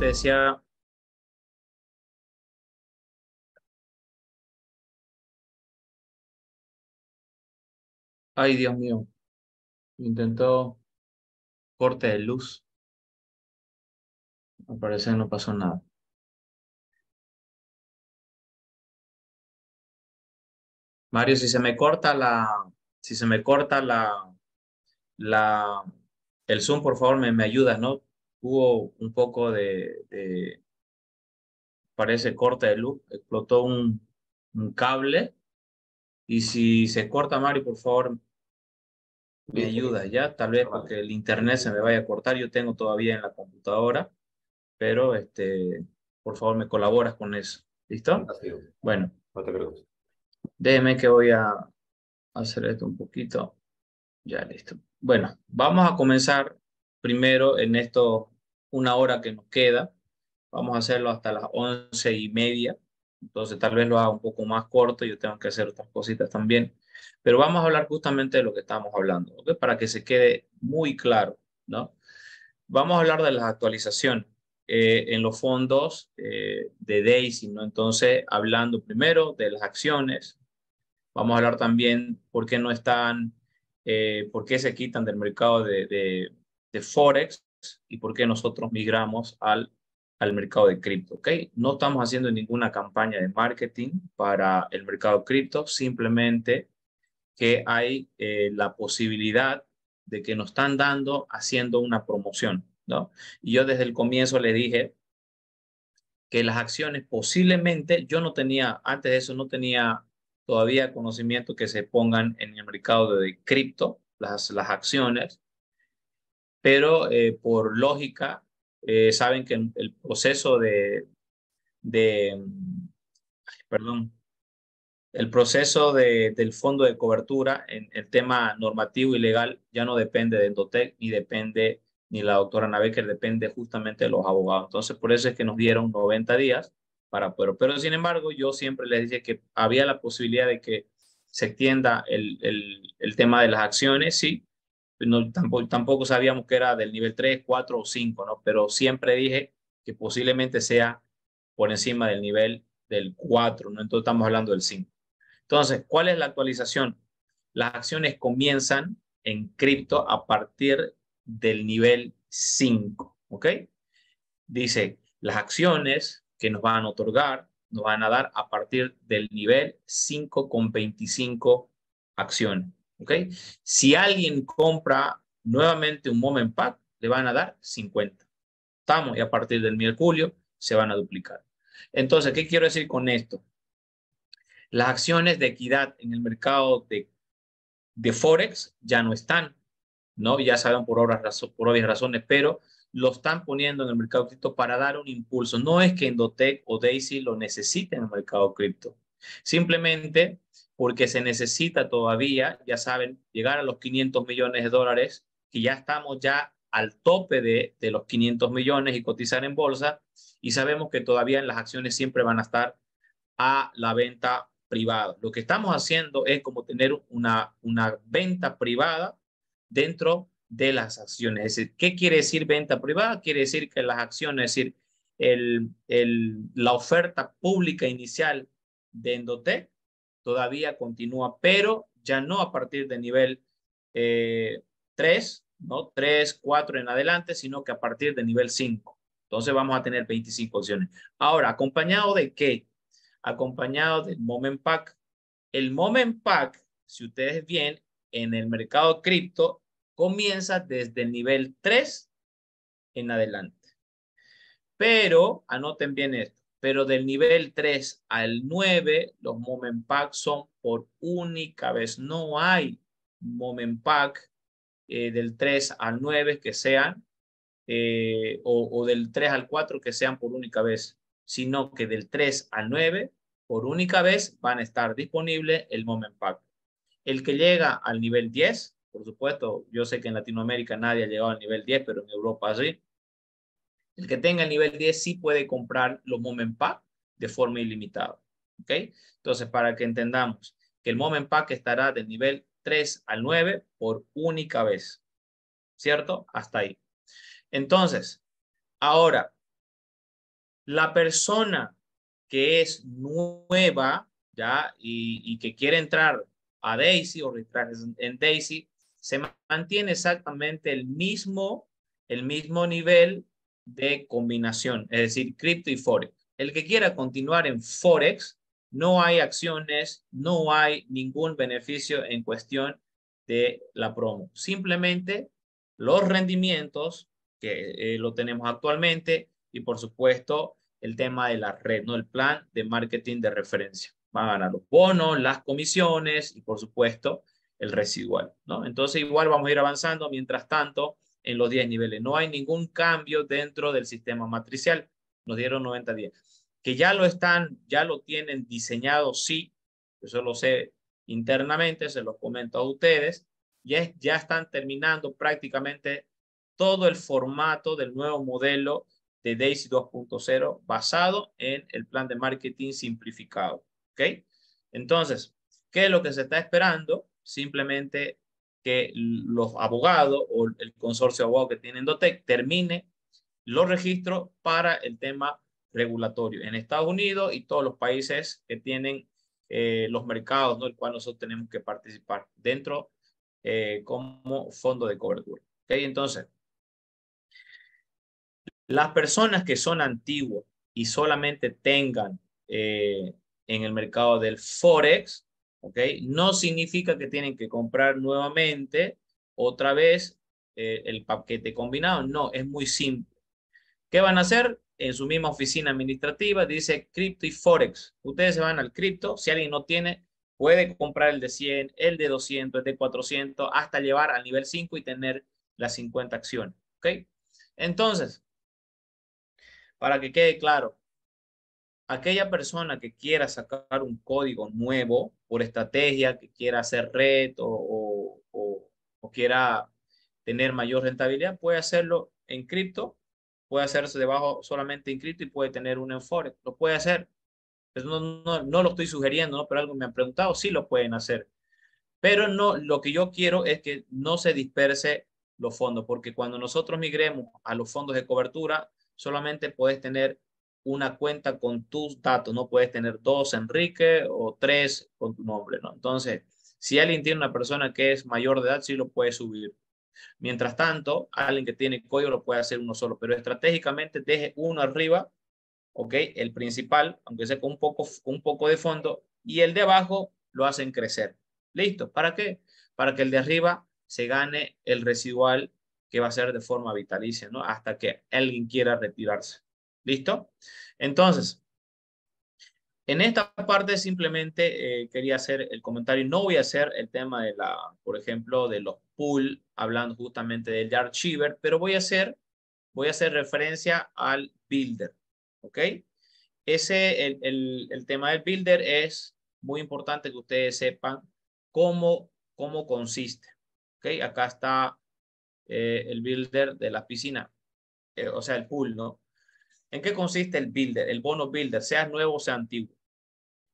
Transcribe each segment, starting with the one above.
te decía, ay Dios mío, intentó corte de luz, al parecer no pasó nada. Mario, si se me corta la, el Zoom, por favor, me ayudas, ¿no? Hubo un poco parece corte de luz, explotó un cable y si se corta, Mario, por favor, me Listo, ayudas, listo. ¿ya? Tal vez porque el internet se me vaya a cortar, yo tengo todavía en la computadora, pero por favor, me colaboras con eso, ¿listo? Fantástico. Bueno, No te preocupes. déjeme que voy a hacer esto un poquito. Ya, listo. Bueno, vamos a comenzar primero en esto, una hora que nos queda. Vamos a hacerlo hasta las 11:30. Entonces, tal vez lo haga un poco más corto. Yo tengo que hacer otras cositas también. Pero vamos a hablar justamente de lo que estamos hablando, ¿ok? Para que se quede muy claro, ¿no? Vamos a hablar de las actualizaciones en los fondos de Daisy, ¿no? Entonces, hablando primero de las acciones. Vamos a hablar también por qué no están, por qué se quitan del mercado de Forex y por qué nosotros migramos al mercado de cripto, ¿ok? No estamos haciendo ninguna campaña de marketing para el mercado cripto, simplemente que hay la posibilidad de que nos están dando haciendo una promoción, ¿no? Y yo desde el comienzo le dije que las acciones posiblemente, yo no tenía, antes de eso no tenía todavía conocimiento que se pongan en el mercado de cripto, las acciones, pero por lógica, saben que el proceso de, perdón, el proceso del fondo de cobertura en el tema normativo y legal ya no depende de Endotech ni depende ni la doctora Naveker, depende justamente de los abogados. Entonces, por eso es que nos dieron 90 días para poder. Pero, sin embargo, yo siempre les dije que había la posibilidad de que se extienda el tema de las acciones, sí. No, tampoco sabíamos que era del nivel 3 4 o 5, ¿no? Pero siempre dije que posiblemente sea por encima del nivel del 4, ¿no? Entonces estamos hablando del 5. Entonces, ¿cuál es la actualización? Las acciones comienzan en cripto a partir del nivel 5, ¿ok? Dice, las acciones que nos van a otorgar, nos van a dar a partir del nivel 5,25 acciones, ¿ok? Si alguien compra nuevamente un Moment Pack, le van a dar 50. Estamos, y a partir del Mercurio se van a duplicar. Entonces, ¿qué quiero decir con esto? Las acciones de equidad en el mercado de Forex ya no están, ¿no? Ya saben por obvias razones, pero lo están poniendo en el mercado cripto para dar un impulso. No es que Endotech o Daisy lo necesiten en el mercado cripto, simplemente porque se necesita todavía, ya saben, llegar a los 500 millones de dólares, que ya estamos ya al tope de los 500 millones y cotizar en bolsa, y sabemos que todavía en las acciones siempre van a estar a la venta privada. Lo que estamos haciendo es como tener una venta privada dentro de las acciones. Es decir, ¿qué quiere decir venta privada? Quiere decir que las acciones, es decir, la oferta pública inicial de Endotech todavía continúa, pero ya no a partir del nivel 3, ¿no? 3, 4 en adelante, sino que a partir del nivel 5. Entonces vamos a tener 25 acciones. Ahora, ¿acompañado de qué? Acompañado del Moment Pack. El Moment Pack, si ustedes ven, en el mercado cripto comienza desde el nivel 3 en adelante. Pero, anoten bien esto, pero del nivel 3 al 9, los Moment Pack son por única vez. No hay Moment Pack del 3 al 9 que sean, o del 3 al 4 que sean por única vez, sino que del 3 al 9 por única vez van a estar disponibles el Moment Pack. El que llega al nivel 10, por supuesto, yo sé que en Latinoamérica nadie ha llegado al nivel 10, pero en Europa sí. El que tenga el nivel 10 sí puede comprar los Moment Pack de forma ilimitada. ¿Ok? Entonces, para que entendamos que el Moment Pack estará del nivel 3 al 9 por única vez. ¿Cierto? Hasta ahí. Entonces, ahora, La persona que es nueva, ¿ya? Y que quiere entrar a Daisy o registrarse en Daisy, se mantiene exactamente el mismo nivel de combinación, es decir, cripto y Forex. El que quiera continuar en Forex, no hay acciones, no hay ningún beneficio en cuestión de la promo. Simplemente los rendimientos que lo tenemos actualmente y por supuesto el tema de la red, ¿no? El plan de marketing de referencia. Van a ganar los bonos, las comisiones y por supuesto el residual, ¿no? Entonces igual vamos a ir avanzando mientras tanto en los 10 niveles. No hay ningún cambio dentro del sistema matricial. Nos dieron 90 días. Que ya lo tienen diseñado, sí, eso lo sé internamente, se los comento a ustedes. Ya están terminando prácticamente todo el formato del nuevo modelo de Daisy 2.0 basado en el plan de marketing simplificado. ¿Ok? Entonces, ¿qué es lo que se está esperando? Simplemente que los abogados o el consorcio de abogados que tienen Dotec termine los registros para el tema regulatorio en Estados Unidos y todos los países que tienen los mercados, ¿no? El cual nosotros tenemos que participar dentro como fondo de cobertura. ¿Okay? Entonces, las personas que son antiguas y solamente tengan en el mercado del Forex, ¿ok? No significa que tienen que comprar nuevamente otra vez el paquete combinado. No, es muy simple. ¿Qué van a hacer? En su misma oficina administrativa dice cripto y Forex. Ustedes se van al cripto. Si alguien no tiene, puede comprar el de 100, el de 200, el de 400, hasta llevar al nivel 5 y tener las 50 acciones. ¿Ok? Entonces, para que quede claro, aquella persona que quiera sacar un código nuevo por estrategia, que quiera hacer red o quiera tener mayor rentabilidad, puede hacerlo en cripto, puede hacerse debajo solamente en cripto y puede tener un en Forex. Lo puede hacer. Pues no lo estoy sugiriendo, ¿no? Pero algo me han preguntado, sí lo pueden hacer. Pero no, lo que yo quiero es que no se disperse los fondos, porque cuando nosotros migremos a los fondos de cobertura, solamente puedes tener una cuenta con tus datos, no puedes tener dos Enrique o tres con tu nombre, ¿no? Entonces, si alguien tiene una persona que es mayor de edad, sí lo puede subir. Mientras tanto, alguien que tiene código lo puede hacer uno solo, pero estratégicamente deje uno arriba, ¿ok? El principal, aunque sea con un poco de fondo, y el de abajo lo hacen crecer. ¿Listo? ¿Para qué? Para que el de arriba se gane el residual que va a ser de forma vitalicia, ¿no? Hasta que alguien quiera retirarse. ¿Listo? Entonces, en esta parte simplemente quería hacer el comentario. No voy a hacer el tema de por ejemplo, de los pool, hablando justamente del Archiver, pero voy a hacer referencia al builder. ¿Ok? El tema del builder es muy importante que ustedes sepan cómo consiste. ¿Ok? Acá está el builder de la piscina, o sea, el pool, ¿no? ¿En qué consiste el builder? El bono builder, sea nuevo o sea antiguo.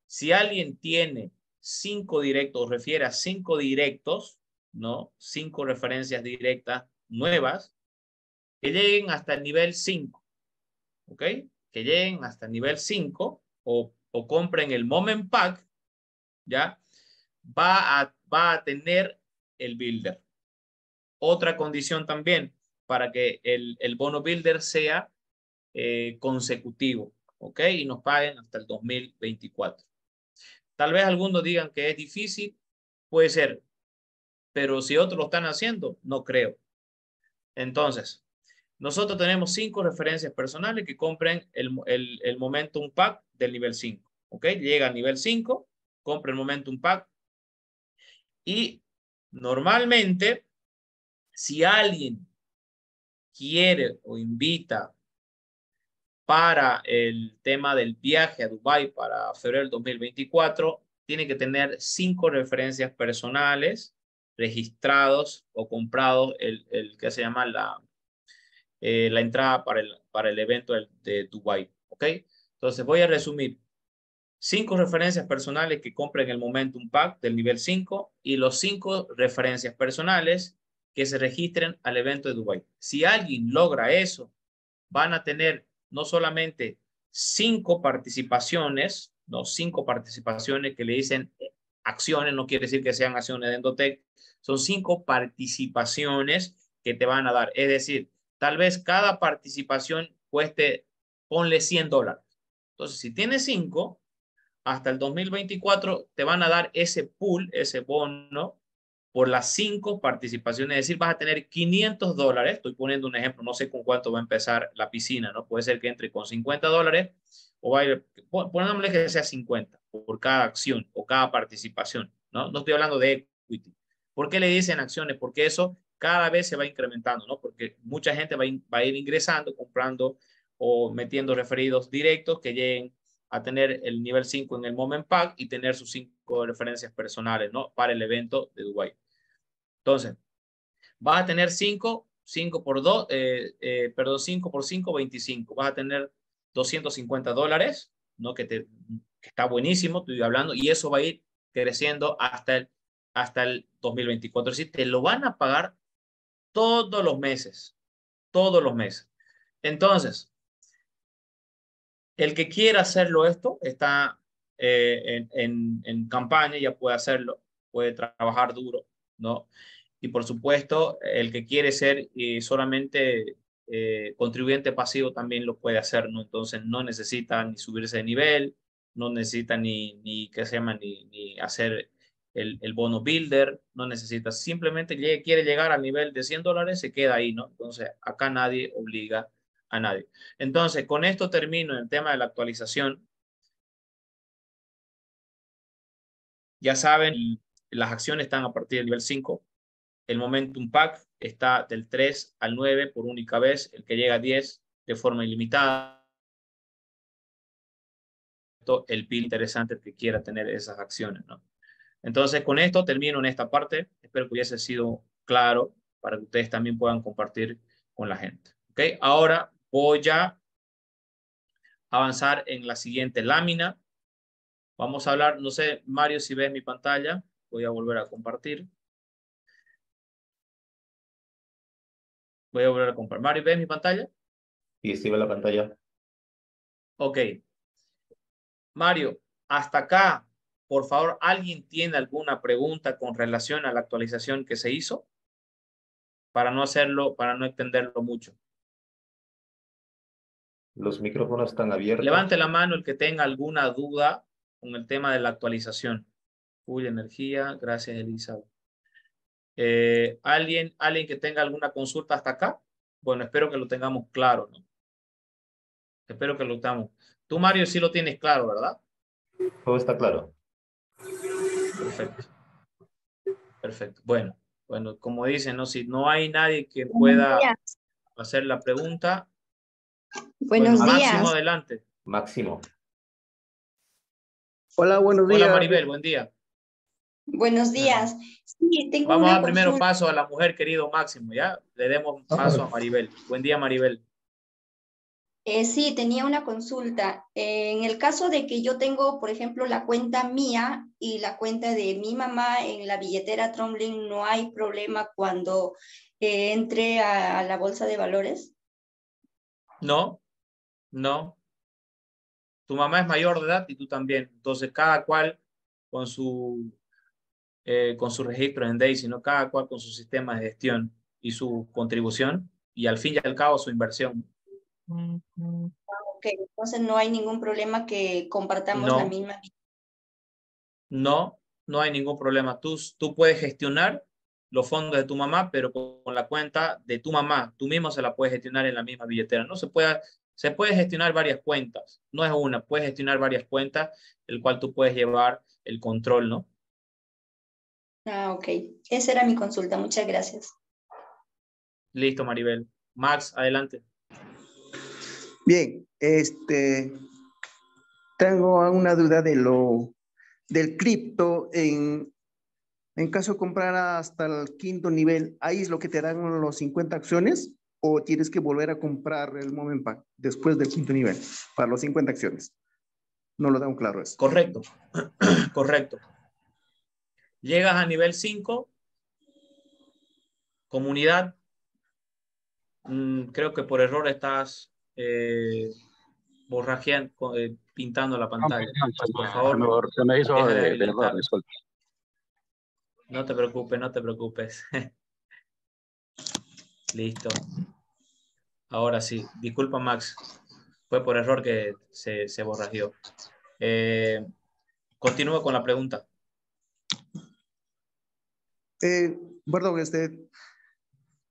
Si alguien tiene 5 directos, refiere a 5 directos, ¿no? 5 referencias directas nuevas, que lleguen hasta el nivel 5, ¿ok? Que lleguen hasta el nivel 5 o compren el Moment Pack, ¿ya? Va a tener el builder. Otra condición también para que el bono builder sea consecutivo, ¿ok? Y nos paguen hasta el 2024. Tal vez algunos digan que es difícil, puede ser, pero si otros lo están haciendo, no creo. Entonces, nosotros tenemos 5 referencias personales que compren el Momentum Pack del nivel 5. ¿Ok? Llega al nivel 5, compra el Momentum Pack y normalmente, si alguien quiere o invita para el tema del viaje a Dubái para febrero del 2024, tiene que tener 5 referencias personales registrados o comprados el que se llama la entrada para el evento de Dubái. ¿Ok? Entonces voy a resumir. 5 referencias personales que compren el Momentum Pack del nivel 5 y los 5 referencias personales que se registren al evento de Dubái. Si alguien logra eso, van a tener no solamente 5 participaciones, ¿no? 5 participaciones que le dicen acciones, no quiere decir que sean acciones de Endotech, son 5 participaciones que te van a dar. Es decir, tal vez cada participación cueste, ponle $100. Entonces, si tienes 5, hasta el 2024 te van a dar ese pool, ese bono, por las 5 participaciones. Es decir, vas a tener $500. Estoy poniendo un ejemplo, no sé con cuánto va a empezar la piscina, ¿no? Puede ser que entre con $50 o va a ir, pongámosle que sea 50 por cada acción o cada participación, ¿no? No estoy hablando de equity. ¿Por qué le dicen acciones? Porque eso cada vez se va incrementando, ¿no? Porque mucha gente va a ir ingresando, comprando o metiendo referidos directos que lleguen a tener el nivel 5 en el Moment Pack y tener sus 5 referencias personales, ¿no? Para el evento de Dubái. Entonces, vas a tener 5 por 2, perdón, 5 por 5, 25. Vas a tener $250, ¿no? Que está buenísimo, estoy hablando, y eso va a ir creciendo hasta el 2024. Es decir, te lo van a pagar todos los meses, todos los meses. Entonces, el que quiera hacerlo esto está en campaña, ya puede hacerlo, puede trabajar duro, ¿no? Y por supuesto, el que quiere ser solamente contribuyente pasivo también lo puede hacer, ¿no? Entonces no necesita ni subirse de nivel, no necesita ni ¿qué se llama? Ni hacer el bono builder, no necesita, simplemente quiere llegar al nivel de $100, se queda ahí, ¿no? Entonces acá nadie obliga a nadie. Entonces, con esto termino el tema de la actualización. Ya saben, las acciones están a partir del nivel 5. El Momentum Pack está del 3 al 9 por única vez. El que llega a 10 de forma ilimitada. El PIL interesante el que quiera tener esas acciones, ¿no? Entonces, con esto termino en esta parte. Espero que hubiese sido claro para que ustedes también puedan compartir con la gente. ¿Ok? Ahora voy a avanzar en la siguiente lámina. Vamos a hablar, no sé, Mario, si ves mi pantalla, voy a volver a compartir. Voy a volver a compartir. Mario, ¿ves mi pantalla? Y escribe la pantalla. Ok. Mario, hasta acá, por favor, ¿alguien tiene alguna pregunta con relación a la actualización que se hizo? Para no hacerlo, para no extenderlo mucho. Los micrófonos están abiertos. Levante la mano el que tenga alguna duda con el tema de la actualización. Uy, energía, gracias, Elisa. ¿Alguien que tenga alguna consulta hasta acá? Bueno, espero que lo tengamos claro, ¿no? Espero que lo tengamos. Tú, Mario, sí lo tienes claro, ¿verdad? Todo está claro. Perfecto, perfecto. Bueno, como dicen, ¿no? Si no hay nadie que Buenos pueda días. hacer la pregunta, bueno, Buenos Máximo, días. adelante. Máximo. Hola, buenos Hola, días. Maribel, buen día. Buenos días. Sí, tengo Vamos a una dar primero consulta. paso a la mujer, querido Máximo, ¿ya? Le demos paso a Maribel. Buen día, Maribel. Sí, tenía una consulta. En el caso de que yo tengo, por ejemplo, la cuenta mía y la cuenta de mi mamá en la billetera Tromlink, ¿no hay problema cuando entre a la bolsa de valores? No, no. Tu mamá es mayor de edad y tú también. Entonces, cada cual con con su registro en Daisy, ¿no? Cada cual con su sistema de gestión y su contribución y al fin y al cabo su inversión. Ok, entonces no hay ningún problema que compartamos la No, misma. no hay ningún problema. Tú puedes gestionar los fondos de tu mamá, pero con la cuenta de tu mamá, tú mismo se la puedes gestionar en la misma billetera. No se puede gestionar varias cuentas, no es una, puedes gestionar varias cuentas, el cual tú puedes llevar el control, ¿no? Ah, ok. Esa era mi consulta. Muchas gracias. Listo, Maribel. Max, adelante. Bien, tengo una duda del cripto. En caso de comprar hasta el quinto nivel, ¿ahí es lo que te dan los 50 acciones o tienes que volver a comprar el Moment Pack después del quinto nivel para los 50 acciones? No lo dan claro eso. Correcto, correcto. Llegas a nivel 5, comunidad. Creo que por error estás borrajeando, pintando la pantalla. Por Se favor, se me hizo deja de de habilitar. error, disculpe. No te preocupes, no te preocupes. Listo. Ahora sí. Disculpa, Max. Fue por error que se borrajeó. Continúo con la pregunta. Perdón,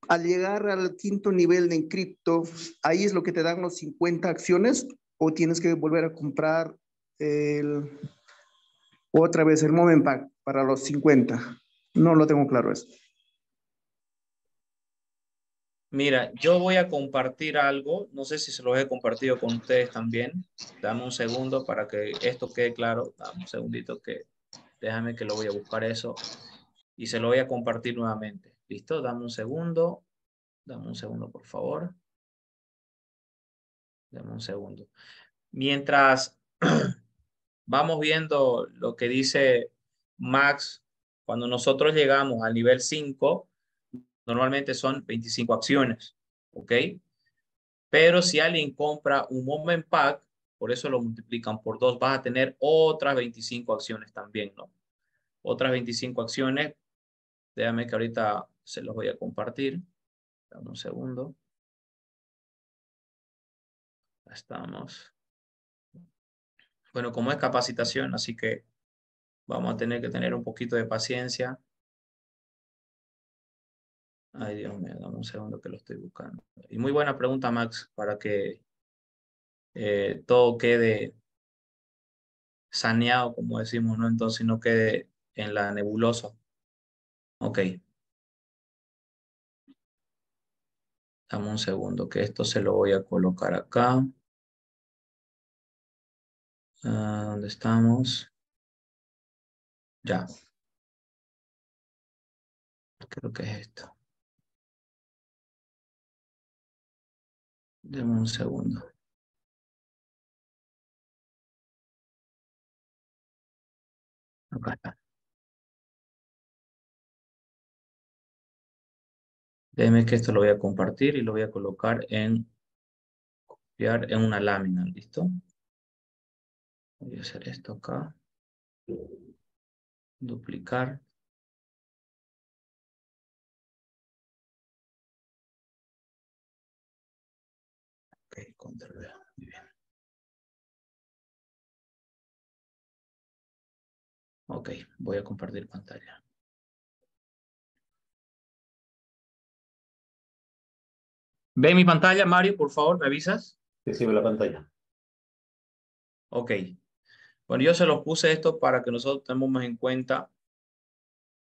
al llegar al quinto nivel de cripto, ¿ahí es lo que te dan los 50 acciones o tienes que volver a comprar otra vez el Moment Pack para los 50? No lo tengo claro eso. Mira, yo voy a compartir algo. No sé si se los he compartido con ustedes también. Dame un segundo para que esto quede claro. Dame un segundito que déjame que lo voy a buscar eso y se lo voy a compartir nuevamente. ¿Listo? Dame un segundo. Dame un segundo, por favor. Dame un segundo. Mientras vamos viendo lo que dice Max, cuando nosotros llegamos al nivel 5, normalmente son 25 acciones, ¿ok? Pero si alguien compra un Moment Pack, por eso lo multiplican por 2, vas a tener otras 25 acciones también, ¿no? Otras 25 acciones. Déjame que ahorita se los voy a compartir. Dame un segundo. Ya estamos. Bueno, como es capacitación, así que vamos a tener que tener un poquito de paciencia. Ay, Dios mío, dame un segundo que lo estoy buscando. Y muy buena pregunta, Max, para que todo quede saneado, como decimos, ¿no? Entonces no quede en la nebulosa. Ok. Dame un segundo, que esto se lo voy a colocar acá. ¿Dónde estamos? Ya. Creo que es esto. Dame un segundo. Acá está. Déjeme que esto lo voy a compartir y lo voy a colocar copiar en una lámina. ¿Listo? Voy a hacer esto acá. Duplicar. Ok, control V. Muy bien. Ok, voy a compartir pantalla. ¿Ve mi pantalla, Mario? Por favor, ¿me avisas? Sí, sí, ve la pantalla. Ok. Bueno, yo se los puse esto para que nosotros tengamos en cuenta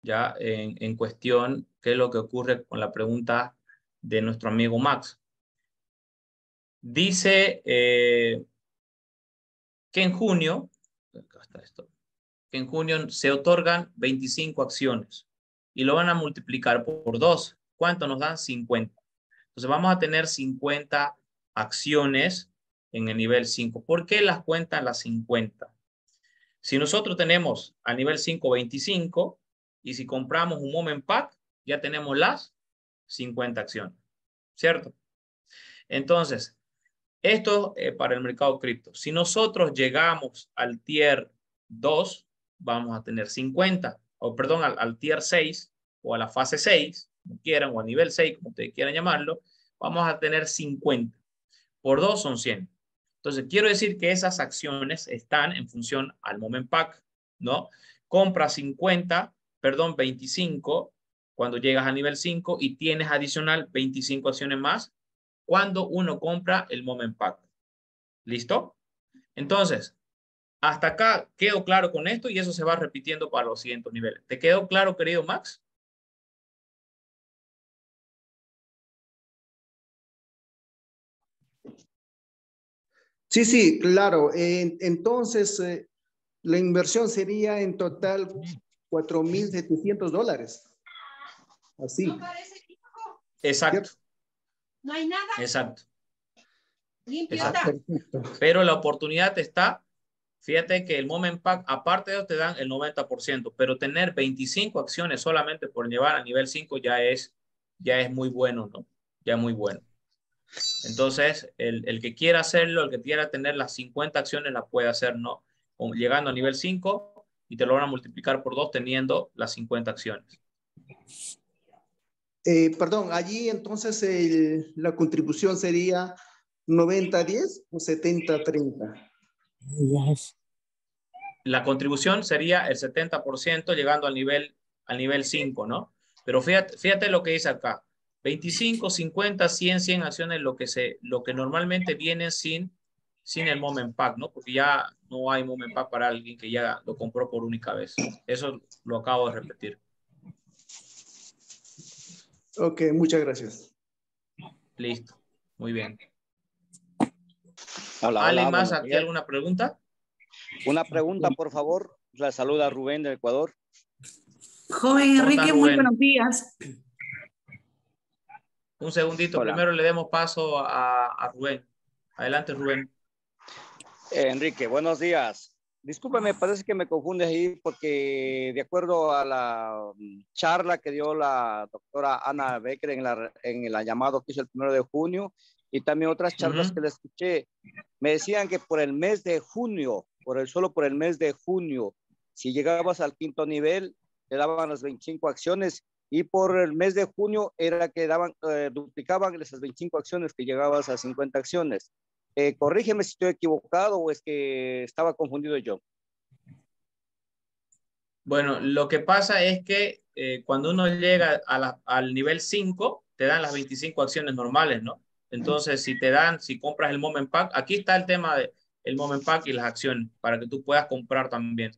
ya en cuestión qué es lo que ocurre con la pregunta de nuestro amigo Max. Dice que en junio, acá está esto, que en junio se otorgan 25 acciones y lo van a multiplicar por 2. ¿Cuánto nos dan? 50. Entonces vamos a tener 50 acciones en el nivel 5. ¿Por qué las cuentan las 50? Si nosotros tenemos a nivel 5 25 y si compramos un Moment Pack, ya tenemos las 50 acciones, ¿cierto? Entonces, esto para el mercado cripto. Si nosotros llegamos al tier 2, vamos a tener 50, o perdón, al tier 6 o a la fase 6, como quieran, o a nivel 6, como ustedes quieran llamarlo, vamos a tener 50. Por 2 son 100. Entonces, quiero decir que esas acciones están en función al Moment Pack, ¿no? Compra 50, perdón, 25 cuando llegas a nivel 5 y tienes adicional 25 acciones más cuando uno compra el Moment Pack. ¿Listo? Entonces, hasta acá quedó claro con esto y eso se va repitiendo para los siguientes niveles. ¿Te quedó claro, querido Max? Sí, sí, claro. Entonces, la inversión sería en total $4,700. Así. Exacto. ¿Cierto? No hay nada. Exacto. Limpio Exacto. está. Perfecto. Pero la oportunidad está, fíjate que el Moment Pack, aparte de eso, te dan el 90%, pero tener 25 acciones solamente por llevar a nivel 5 ya es muy bueno, ¿no? Ya muy bueno. Entonces, el que quiera hacerlo, el que quiera tener las 50 acciones, la puede hacer, ¿no? Llegando a nivel 5 y te lo van a multiplicar por 2 teniendo las 50 acciones. Perdón, allí entonces la contribución sería 90-10 o 70-30. La contribución sería el 70% llegando al nivel 5, ¿no? Pero fíjate lo que dice acá. 25, 50, 100, 100 acciones, lo que normalmente vienen sin el moment pack, ¿no? Porque ya no hay moment pack para alguien que ya lo compró por única vez. Eso lo acabo de repetir. Ok, muchas gracias. Listo. Muy bien. Hola, ¿Alguien hola, más buenos aquí? días. ¿Alguna pregunta? Una pregunta, por favor. La saluda Rubén del Ecuador. Joven ¿Cómo estás, Enrique, muy Rubén? buenos días. Un segundito. Hola. Primero le demos paso a Rubén. Adelante, Rubén. Enrique, buenos días. Discúlpame, parece que me confundes ahí porque de acuerdo a la charla que dio la doctora Ana Becker en la llamada que hizo el 1 de junio y también otras charlas que le escuché, me decían que por el mes de junio, solo por el mes de junio, si llegabas al 5º nivel, te daban las 25 acciones y por el mes de junio era que duplicaban esas 25 acciones que llegabas a 50 acciones. Corrígeme si estoy equivocado o es que estaba confundido yo. Bueno, lo que pasa es que cuando uno llega al nivel 5, te dan las 25 acciones normales, ¿no? Entonces, si compras el Moment Pack, aquí está el tema del Moment Pack y las acciones, para que tú puedas comprar también,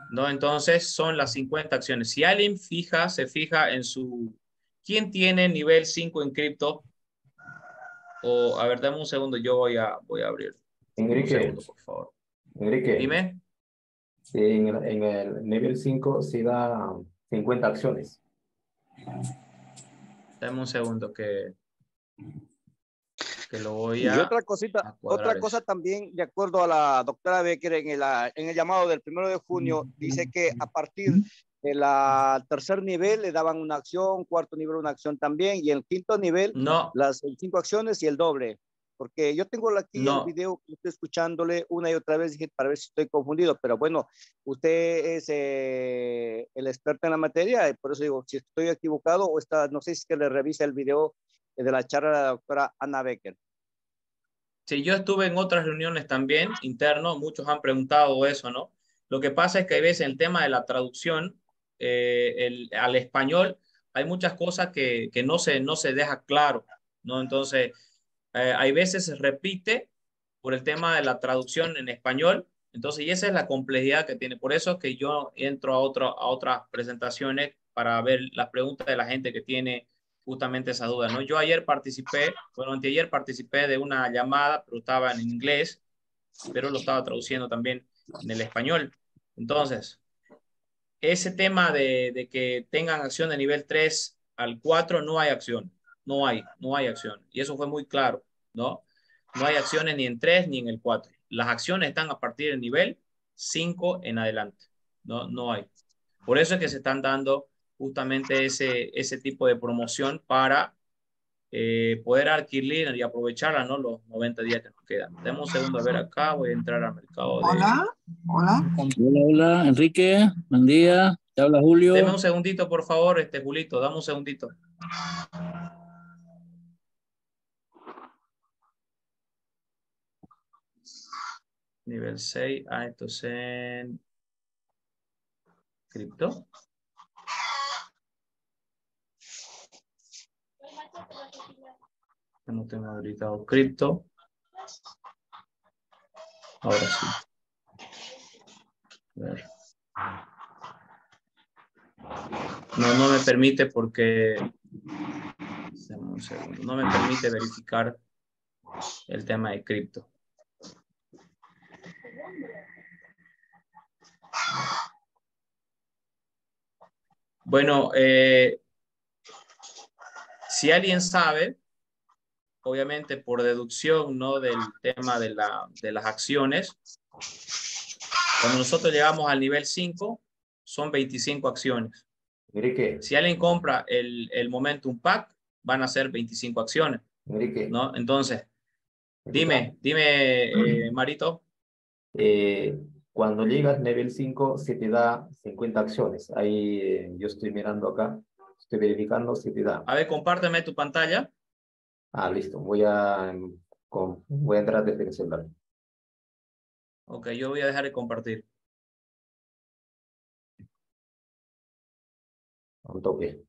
¿no? Entonces, son las 50 acciones. Si alguien se fija en ¿quién tiene nivel 5 en cripto? O, a ver, dame un segundo, yo voy a abrir. Un Enrique, segundo, por favor. Enrique, Dime. sí, en el nivel 5 sí da 50 acciones. Dame un segundo que lo voy Y a otra cosita, cuadrar otra cosa eso. también, de acuerdo a la doctora Becker en el llamado del 1 de junio, dice que a partir del tercer nivel le daban una acción, cuarto nivel una acción también, y el 5º nivel No, las 25 acciones y el doble. Porque yo tengo aquí el no. video que estoy escuchándole una y otra vez, dije, para ver si estoy confundido, pero bueno, usted es el experto en la materia, y por eso digo, si estoy equivocado o no sé si es que le revisa el video de la charla de la doctora Ana Becker. Sí, yo estuve en otras reuniones también, interno, muchos han preguntado eso, ¿no? Lo que pasa es que hay veces el tema de la traducción al español, hay muchas cosas que no se deja claro, ¿no? Entonces, hay veces se repite por el tema de la traducción en español, entonces, y esa es la complejidad que tiene. Por eso es que yo entro a otras presentaciones para ver las preguntas de la gente que tiene justamente esa duda, ¿no? Yo anteayer participé de una llamada, pero estaba en inglés, pero lo estaba traduciendo también en el español. Entonces, ese tema de que tengan acción de nivel 3 al 4, no hay acción, no hay acción. Y eso fue muy claro, ¿no? No hay acciones ni en 3 ni en el 4. Las acciones están a partir del nivel 5 en adelante, no hay. Por eso es que se están dando justamente ese tipo de promoción para poder adquirir y aprovecharla, ¿no? Los 90 días que nos quedan. Demos un segundo a ver acá, voy a entrar al mercado de... Hola, hola. Hola, hola, Enrique, buen día, te habla Julio. Deme un segundito, por favor, Julito, dame un segundito. Nivel 6, esto es en cripto. No tengo habilitado cripto. Ahora sí. A ver. No me permite porque... Dame un segundo. No me permite verificar el tema de cripto. Bueno, si alguien sabe, obviamente por deducción, ¿no? Del tema de las acciones, cuando nosotros llegamos al nivel 5, son 25 acciones. Enrique, Si alguien compra el Momentum Pack, van a ser 25 acciones. Enrique, ¿no? Entonces, ¿me escuchas? dime, Marito. Eh, Cuando llegas nivel 5 se te da 50 acciones. Ahí yo estoy mirando acá, estoy verificando si te da. A ver, compárteme tu pantalla. Ah, listo. Voy a entrar desde el celular. Ok, yo voy a dejar de compartir. Un toque.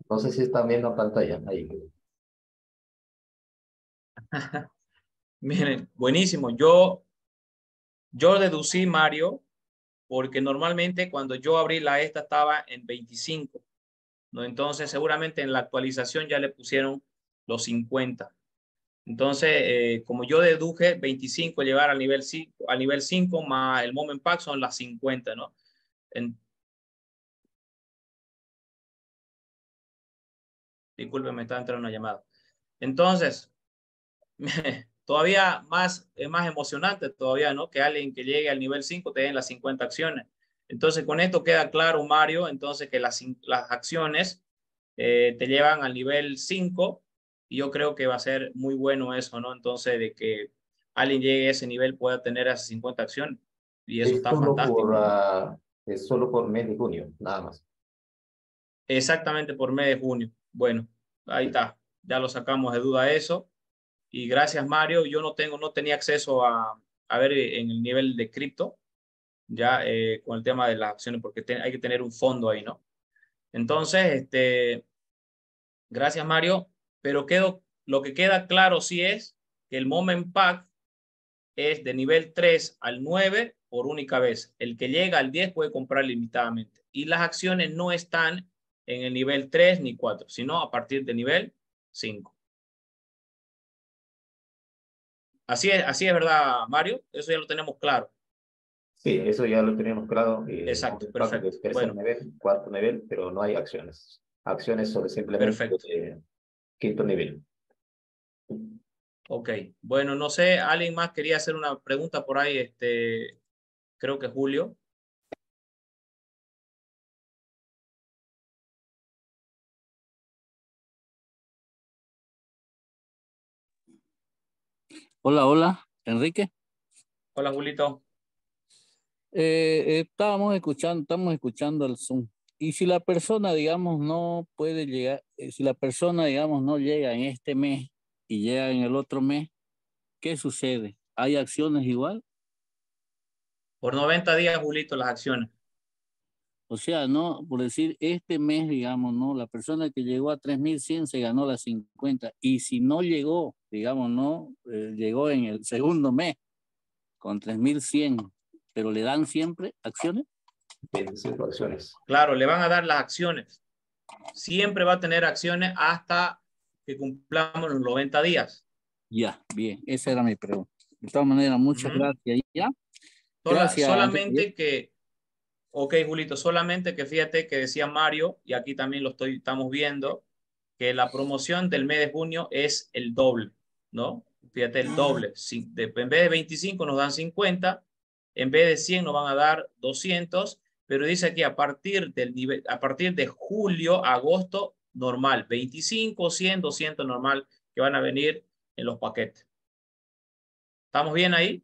No sé si están viendo pantalla. Ahí. Miren, buenísimo. Yo deducí, Mario, porque normalmente cuando yo abrí la esta estaba en 25, ¿no? Entonces, seguramente en la actualización ya le pusieron los 50. Entonces, como yo deduje 25 llegar al nivel 5 más el moment pack son las 50, ¿no? En, disculpe, me está entrando una llamada. Entonces, todavía más, es más emocionante todavía, ¿no? Que alguien que llegue al nivel 5 te den las 50 acciones. Entonces, con esto queda claro, Mario, entonces que las acciones te llevan al nivel 5 y yo creo que va a ser muy bueno eso, ¿no? Entonces, de que alguien llegue a ese nivel pueda tener esas 50 acciones y eso Es está solo fantástico, por, ¿no? es solo por mes de junio, nada más. Exactamente por mes de junio. Bueno, ahí está, ya lo sacamos de duda eso. Y gracias, Mario. Yo no tenía acceso a ver en el nivel de cripto, ya con el tema de las acciones, porque hay que tener un fondo ahí, ¿no? Entonces, gracias, Mario. Pero lo que queda claro sí es que el Moment Pack es de nivel 3 al 9 por única vez. El que llega al 10 puede comprar limitadamente. Y las acciones no están en el nivel 3 ni 4, sino a partir del nivel 5. Así es, ¿verdad, Mario? Eso ya lo tenemos claro. Sí, eso ya lo teníamos claro. Exacto, Un pack de perfecto. tercer Bueno, nivel, cuarto nivel, pero no hay acciones. Acciones sobre simplemente perfecto. quinto nivel. Ok. Bueno, no sé, alguien más quería hacer una pregunta por ahí, creo que Julio. Hola, hola, Enrique. Hola, Julito. Estamos escuchando el Zoom. Y si la persona, digamos, no puede llegar, si la persona, digamos, no llega en este mes y llega en el otro mes, ¿qué sucede? ¿Hay acciones igual? Por 90 días, Julito, las acciones. O sea, no, por decir, este mes, digamos, no, la persona que llegó a 3.100 se ganó las 50. Y si no llegó, digamos, no, llegó en el segundo mes con 3.100, pero le dan siempre acciones. 25 acciones. Claro, le van a dar las acciones. Siempre va a tener acciones hasta que cumplamos los 90 días. Ya, bien, esa era mi pregunta. De todas maneras, muchas Ujú. gracias. Ya, gracias, Enrique. Solamente que, ok, Julito, solamente que fíjate que decía Mario, y aquí también estamos viendo, que la promoción del mes de junio es el doble, ¿no? Fíjate, el doble. En vez de 25 nos dan 50, en vez de 100 nos van a dar 200, pero dice aquí a partir de julio, agosto, normal, 25, 100, 200 normal, que van a venir en los paquetes. ¿Estamos bien ahí?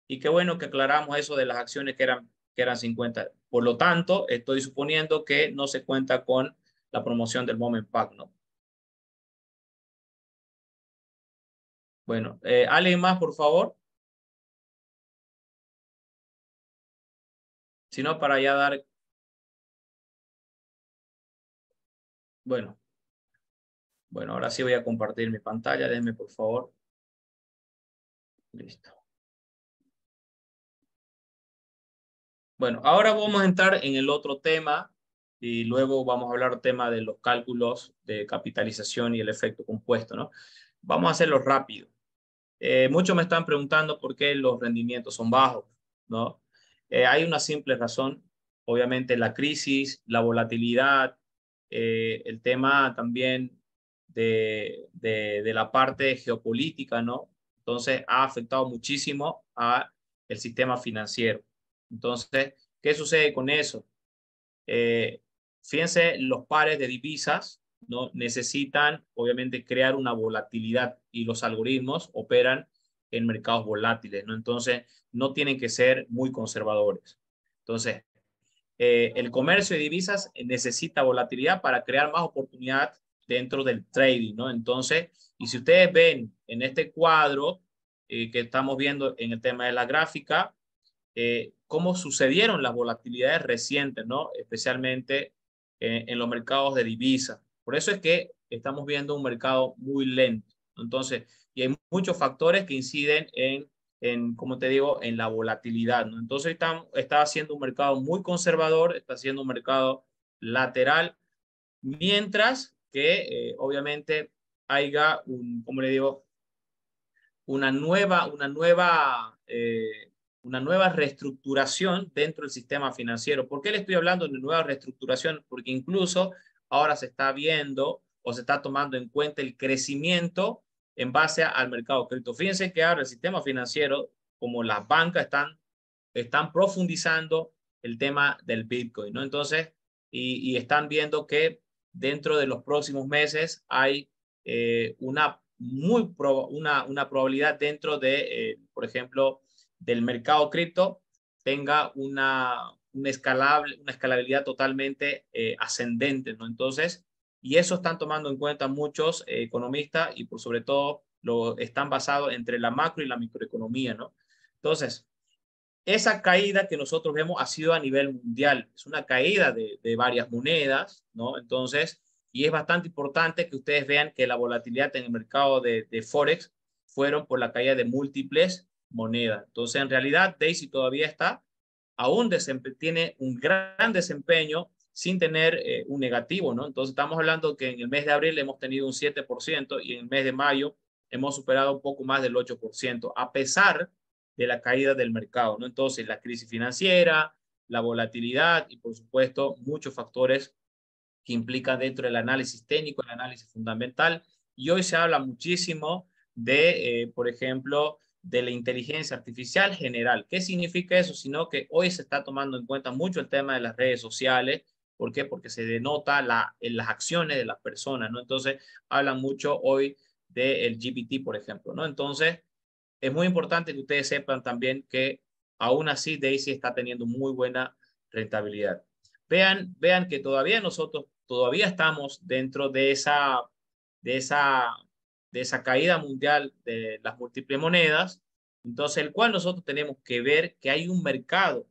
Y qué bueno que aclaramos eso de las acciones que eran 50. Por lo tanto, estoy suponiendo que no se cuenta con la promoción del Moment Pack, ¿no? Bueno, ¿alguien más, por favor? Si no, para ya dar... Bueno, bueno, ahora sí voy a compartir mi pantalla. Denme, por favor. Listo. Bueno, ahora vamos a entrar en el otro tema y luego vamos a hablar del tema de los cálculos de capitalización y el efecto compuesto, ¿no? Vamos a hacerlo rápido. Muchos me están preguntando por qué los rendimientos son bajos, ¿no? Hay una simple razón, obviamente la crisis, la volatilidad, el tema también de la parte geopolítica, ¿no? Entonces ha afectado muchísimo a el sistema financiero. Entonces, ¿qué sucede con eso? Eh, Fíjense, los pares de divisas, ¿no? Necesitan, obviamente, crear una volatilidad y los algoritmos operan en mercados volátiles, ¿no? Entonces, no tienen que ser muy conservadores. Entonces, el comercio de divisas necesita volatilidad para crear más oportunidad dentro del trading, ¿no? Entonces, y si ustedes ven en este cuadro que estamos viendo en el tema de la gráfica, cómo sucedieron las volatilidades recientes, ¿no? Especialmente en los mercados de divisas. Por eso es que estamos viendo un mercado muy lento. Entonces, y hay muchos factores que inciden como te digo, en la volatilidad, ¿no? Entonces está haciendo un mercado muy conservador, está haciendo un mercado lateral, mientras que obviamente haya como le digo, una nueva reestructuración dentro del sistema financiero. ¿Por qué le estoy hablando de nueva reestructuración? Porque incluso ahora se está viendo o se está tomando en cuenta el crecimiento en base al mercado cripto. Fíjense que ahora el sistema financiero, como las bancas, están profundizando el tema del Bitcoin, ¿no? Entonces, y están viendo que dentro de los próximos meses hay una probabilidad dentro de, por ejemplo, del mercado cripto tenga una escalabilidad totalmente ascendente, ¿no? Entonces, y eso están tomando en cuenta muchos economistas y por sobre todo lo están basados entre la macro y la microeconomía, ¿no? Entonces, esa caída que nosotros vemos ha sido a nivel mundial, es una caída de varias monedas, ¿no? Entonces, y es bastante importante que ustedes vean que la volatilidad en el mercado de Forex fueron por la caída de múltiples monedas. Entonces, en realidad, Daisy todavía aún tiene un gran desempeño sin tener un negativo, ¿no? Entonces, estamos hablando que en el mes de abril hemos tenido un 7% y en el mes de mayo hemos superado un poco más del 8%, a pesar de la caída del mercado, ¿no? Entonces, la crisis financiera, la volatilidad y, por supuesto, muchos factores que implican dentro del análisis técnico, el análisis fundamental. Y hoy se habla muchísimo por ejemplo, de la inteligencia artificial general. ¿Qué significa eso? Sino que hoy se está tomando en cuenta mucho el tema de las redes sociales. ¿Por qué? Porque se denota en las acciones de las personas, ¿no? Entonces, hablan mucho hoy del GPT, por ejemplo, ¿no? Entonces, es muy importante que ustedes sepan también que aún así Daisy está teniendo muy buena rentabilidad. Vean que nosotros todavía estamos dentro de esa, de esa caída mundial de las múltiples monedas, entonces el cual nosotros tenemos que ver que hay un mercado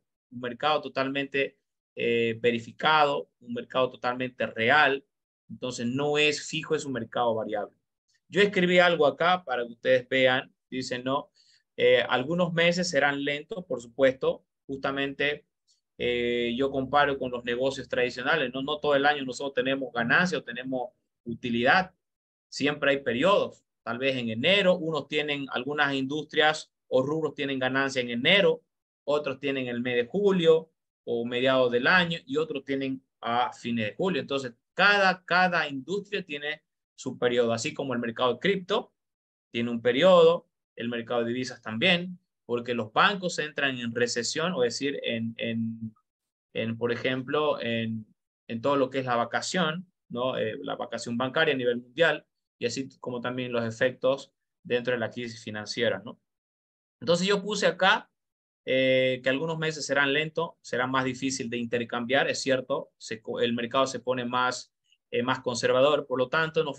totalmente verificado, un mercado totalmente real, entonces no es fijo, es un mercado variable. Yo escribí algo acá para que ustedes vean, dicen, no, algunos meses serán lentos, por supuesto, justamente yo comparo con los negocios tradicionales, no todo el año nosotros tenemos ganancia o tenemos utilidad, siempre hay periodos, tal vez en enero, algunas industrias o rubros tienen ganancia en enero, otros tienen el mes de julio o mediados del año y otros tienen a fines de julio. Entonces, cada industria tiene su periodo, así como el mercado de cripto tiene un periodo, el mercado de divisas también, porque los bancos entran en recesión, o decir, por ejemplo, en todo lo que es la vacación, ¿no? La vacación bancaria a nivel mundial, y así como también los efectos dentro de la crisis financiera, ¿no? Entonces yo puse acá que algunos meses serán lentos, será más difícil de intercambiar, es cierto, el mercado se pone más conservador, por lo tanto no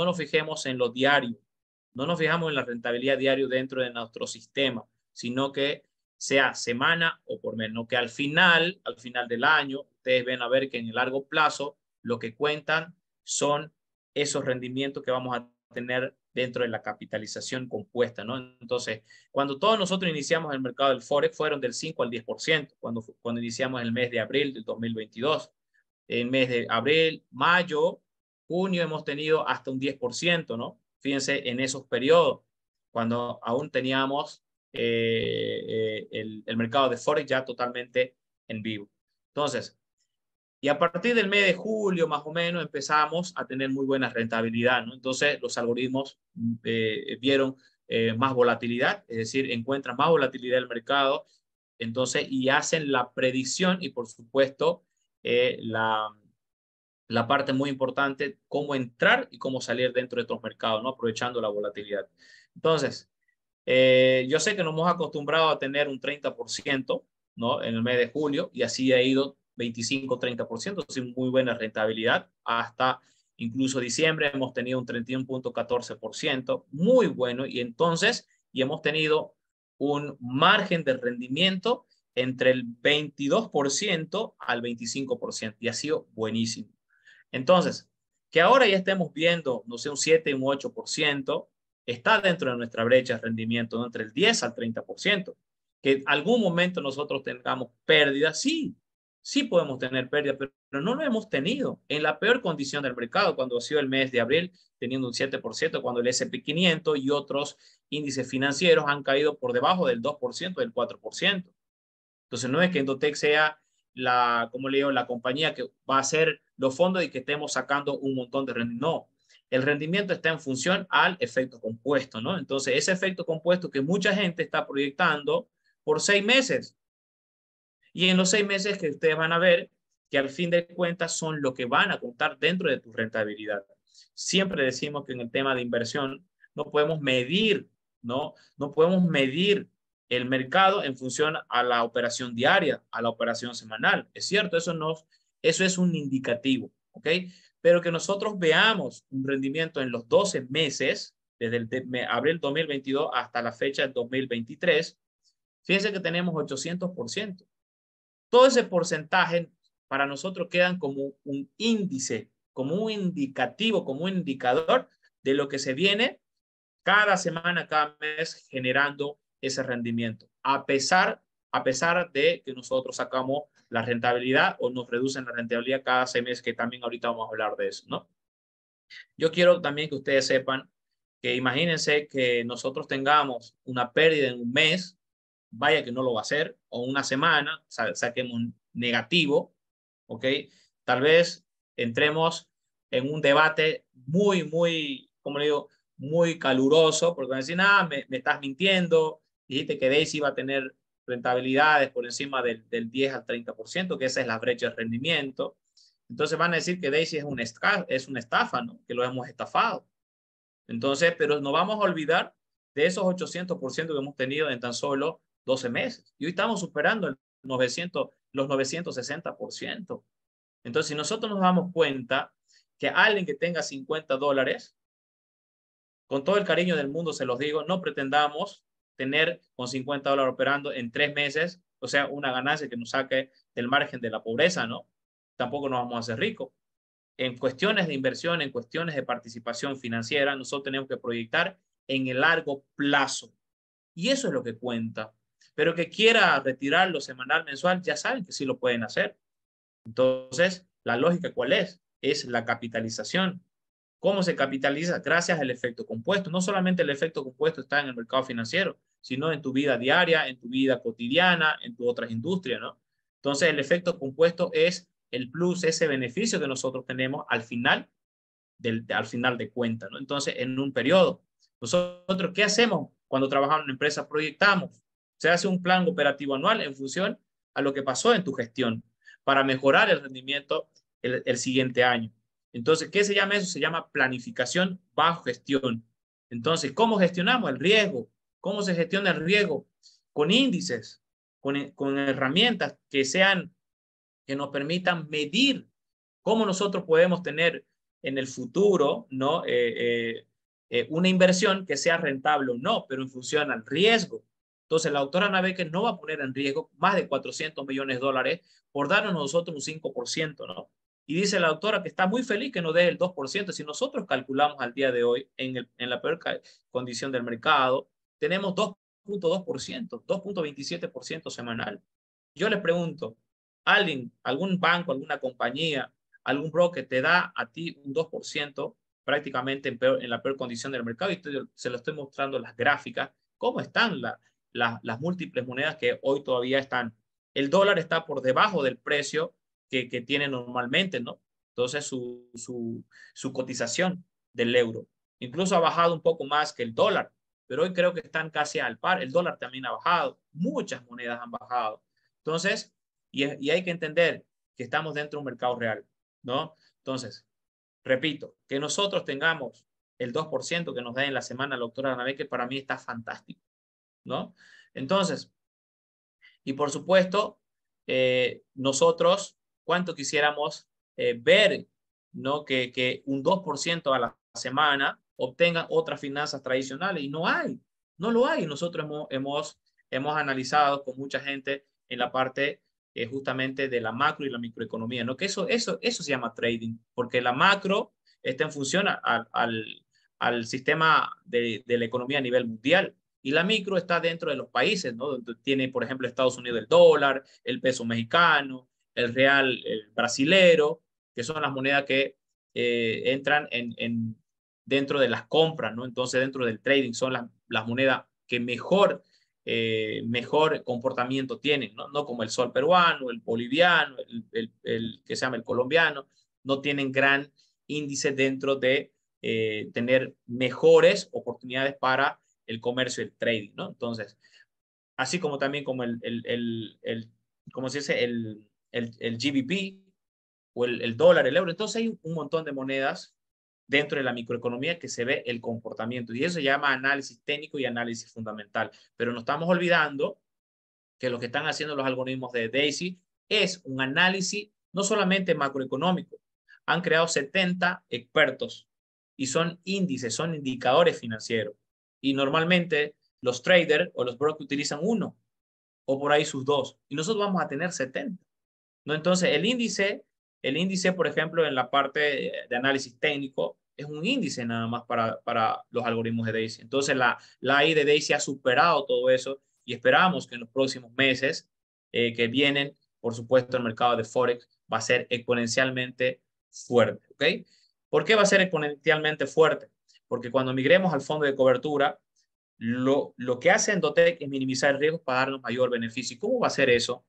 nos fijemos en lo diario, no nos fijamos en la rentabilidad diaria dentro de nuestro sistema, sino que sea semana o por menos, que al final del año, ustedes ven a ver que en el largo plazo lo que cuentan son esos rendimientos que vamos a tener dentro de la capitalización compuesta, ¿no? Entonces, cuando todos nosotros iniciamos el mercado del Forex, fueron del 5 al 10%, cuando iniciamos el mes de abril del 2022. En mes de abril, mayo, junio hemos tenido hasta un 10%, ¿no? Fíjense en esos periodos, cuando aún teníamos el mercado de Forex ya totalmente en vivo. Entonces, y a partir del mes de julio, más o menos, empezamos a tener muy buena rentabilidad, ¿no? Entonces, los algoritmos vieron más volatilidad, es decir, encuentran más volatilidad del mercado, entonces, y hacen la predicción y, por supuesto, la parte muy importante, cómo entrar y cómo salir dentro de estos mercados, ¿no? Aprovechando la volatilidad. Entonces, yo sé que nos hemos acostumbrado a tener un 30%, ¿no? En el mes de julio, y así ha ido 25-30%, sin muy buena rentabilidad. Hasta incluso diciembre hemos tenido un 31.14%, muy bueno, y entonces, y hemos tenido un margen de rendimiento entre el 22% al 25%, y ha sido buenísimo. Entonces, que ahora ya estemos viendo, no sé, un 7, un 8%, está dentro de nuestra brecha de rendimiento, ¿no? Entre el 10 al 30%. Que en algún momento nosotros tengamos pérdidas, sí, sí podemos tener pérdidas, pero no lo hemos tenido. En la peor condición del mercado, cuando ha sido el mes de abril, teniendo un 7%, cuando el S&P 500 y otros índices financieros han caído por debajo del 2%, del 4%. Entonces, no es que Endotech sea como le digo, la compañía que va a hacer los fondos y que estemos sacando un montón de rendimiento. No, el rendimiento está en función al efecto compuesto, ¿no? Entonces, ese efecto compuesto que mucha gente está proyectando por 6 meses. Y en los 6 meses que ustedes van a ver que al fin de cuentas son lo que van a contar dentro de tu rentabilidad. Siempre decimos que en el tema de inversión no podemos medir, ¿no? No podemos medir el mercado en función a la operación diaria, a la operación semanal. Es cierto, eso es un indicativo, ¿ok? Pero que nosotros veamos un rendimiento en los 12 meses, desde el abril 2022 hasta la fecha del 2023, fíjense que tenemos 800%. Todo ese porcentaje para nosotros quedan como un índice, como un indicativo, como un indicador de lo que se viene cada semana, cada mes generando ese rendimiento, a pesar de que nosotros sacamos la rentabilidad o nos reducen la rentabilidad cada 6 meses, que también ahorita vamos a hablar de eso, ¿no? Yo quiero también que ustedes sepan que imagínense que nosotros tengamos una pérdida en un mes, vaya que no lo va a hacer, o una semana, saquemos un negativo, ¿ok? Tal vez entremos en un debate muy, como le digo, muy caluroso, porque van a decir, me estás mintiendo, dijiste que Daisy iba a tener rentabilidades por encima del 10 al 30%, que esa es la brecha de rendimiento. Entonces van a decir que Daisy es una estafa, ¿no? Que lo hemos estafado. Entonces, pero no vamos a olvidar de esos 800% que hemos tenido en tan solo 12 meses. Y hoy estamos superando los 960%. Entonces, si nosotros nos damos cuenta que alguien que tenga $50, con todo el cariño del mundo se los digo, no pretendamos tener con $50 operando en 3 meses, o sea, una ganancia que nos saque del margen de la pobreza, ¿no? Tampoco nos vamos a hacer ricos. En cuestiones de inversión, en cuestiones de participación financiera, nosotros tenemos que proyectar en el largo plazo. Y eso es lo que cuenta. Pero que quiera retirarlo semanal, mensual, ya saben que sí lo pueden hacer. Entonces, la lógica, ¿cuál es? Es la capitalización. ¿Cómo se capitaliza? Gracias al efecto compuesto. No solamente el efecto compuesto está en el mercado financiero, sino en tu vida diaria, en tu vida cotidiana, en tus otras industrias, ¿no? Entonces, el efecto compuesto es el plus, ese beneficio que nosotros tenemos al final de cuenta, ¿no? Entonces, en un periodo, nosotros, ¿qué hacemos cuando trabajamos en una empresa? Proyectamos. Se hace un plan operativo anual en función a lo que pasó en tu gestión para mejorar el rendimiento el siguiente año. Entonces, ¿qué se llama eso? Se llama planificación bajo gestión. Entonces, ¿cómo gestionamos el riesgo? ¿Cómo se gestiona el riesgo? Con índices, con herramientas que nos permitan medir cómo nosotros podemos tener en el futuro, ¿no? Una inversión que sea rentable o no, pero en función al riesgo. Entonces, la doctora Ana Becker no va a poner en riesgo más de $400 millones por darnos nosotros un 5%, ¿no? Y dice la doctora que está muy feliz que nos dé el 2%. Si nosotros calculamos al día de hoy, en la peor condición del mercado, tenemos 2.2%, 2.27% semanal. Yo les pregunto, ¿alguien, algún banco, alguna compañía, algún broker te da a ti un 2% prácticamente en la peor condición del mercado? Y se lo estoy mostrando las gráficas, cómo están las múltiples monedas que hoy todavía están. El dólar está por debajo del precio que tiene normalmente, ¿no? Entonces su cotización del euro. Incluso ha bajado un poco más que el dólar, pero hoy creo que están casi al par. El dólar también ha bajado, muchas monedas han bajado. Entonces, y hay que entender que estamos dentro de un mercado real, ¿no? Entonces, repito, que nosotros tengamos el 2% que nos da en la semana la doctora Ana Becker, para mí está fantástico, ¿no? Entonces, y por supuesto, nosotros, ¿cuánto quisiéramos ver, ¿no? Que un 2% a la semana obtengan otras finanzas tradicionales? Y no hay, no lo hay. Nosotros hemos analizado con mucha gente en la parte justamente de la macro y la microeconomía, ¿no? Que eso se llama trading, porque la macro está en función al sistema de la economía a nivel mundial. Y la micro está dentro de los países, ¿no? Donde tiene, por ejemplo, Estados Unidos el dólar, el peso mexicano, el real el brasilero, que son las monedas que entran dentro de las compras, ¿no? Entonces, dentro del trading son las monedas que mejor comportamiento tienen, ¿no? No como el sol peruano, el boliviano, el que se llama el colombiano, no tienen gran índice dentro de tener mejores oportunidades para el comercio y el trading, ¿no? Entonces, así como también como ¿cómo se dice? El GBP o el dólar, el euro. Entonces hay un montón de monedas dentro de la microeconomía que se ve el comportamiento y eso se llama análisis técnico y análisis fundamental. Pero no estamos olvidando que lo que están haciendo los algoritmos de Daisy es un análisis no solamente macroeconómico. Han creado 70 expertos y son índices, son indicadores financieros. Y normalmente los traders o los brokers utilizan uno o por ahí sus dos. Y nosotros vamos a tener 70. ¿No? Entonces, el índice, por ejemplo, en la parte de análisis técnico, es un índice nada más para los algoritmos de Daisy. Entonces, la AI de Daisy ha superado todo eso y esperamos que en los próximos meses que vienen, por supuesto, el mercado de Forex va a ser exponencialmente fuerte. ¿Ok? ¿Por qué va a ser exponencialmente fuerte? Porque cuando migremos al fondo de cobertura, lo que hace Endotech es minimizar el riesgo para darnos mayor beneficio. ¿Y cómo va a ser eso?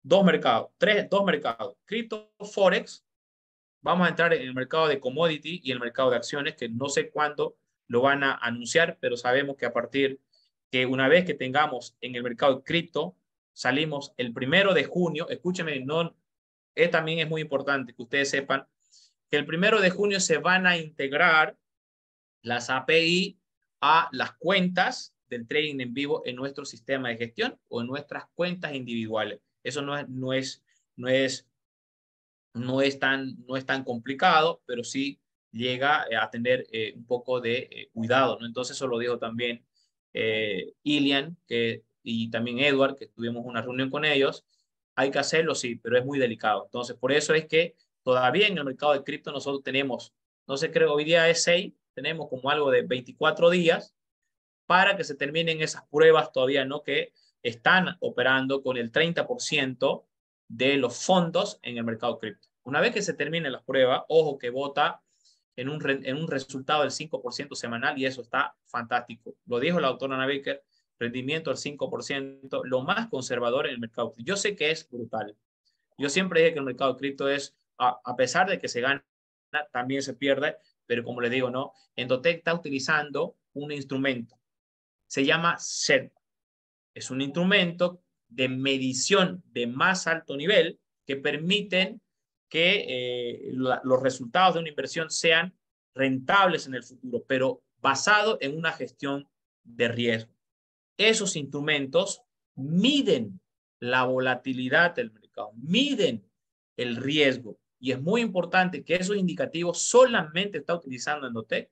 Dos mercados, cripto, forex. Vamos a entrar en el mercado de commodity y el mercado de acciones, que no sé cuándo lo van a anunciar, pero sabemos que que una vez que tengamos en el mercado de cripto, salimos el 1 de junio, escúcheme, también es muy importante que ustedes sepan que el 1 de junio se van a integrar las API a las cuentas del trading en vivo en nuestro sistema de gestión o en nuestras cuentas individuales. Eso no es tan complicado, pero sí llega a tener un poco de cuidado, ¿no? Entonces eso lo dijo también Ilian y también Edward, que tuvimos una reunión con ellos. Hay que hacerlo, sí, pero es muy delicado. Entonces, por eso es que todavía en el mercado de cripto nosotros tenemos, no sé, creo hoy día es 6, tenemos como algo de 24 días para que se terminen esas pruebas todavía, ¿no? Que están operando con el 30% de los fondos en el mercado cripto. Una vez que se terminen las pruebas, ojo que vota en un resultado del 5% semanal y eso está fantástico. Lo dijo la doctora Ana Becker, rendimiento del 5%, lo más conservador en el mercado. Yo sé que es brutal. Yo siempre dije que el mercado cripto es, a pesar de que se gana, también se pierde, pero como les digo, ¿no? Endotech está utilizando un instrumento. Se llama SERP. Es un instrumento de medición de más alto nivel que permiten que los resultados de una inversión sean rentables en el futuro, pero basado en una gestión de riesgo. Esos instrumentos miden la volatilidad del mercado, miden el riesgo y es muy importante que esos indicativos solamente está utilizando Endotech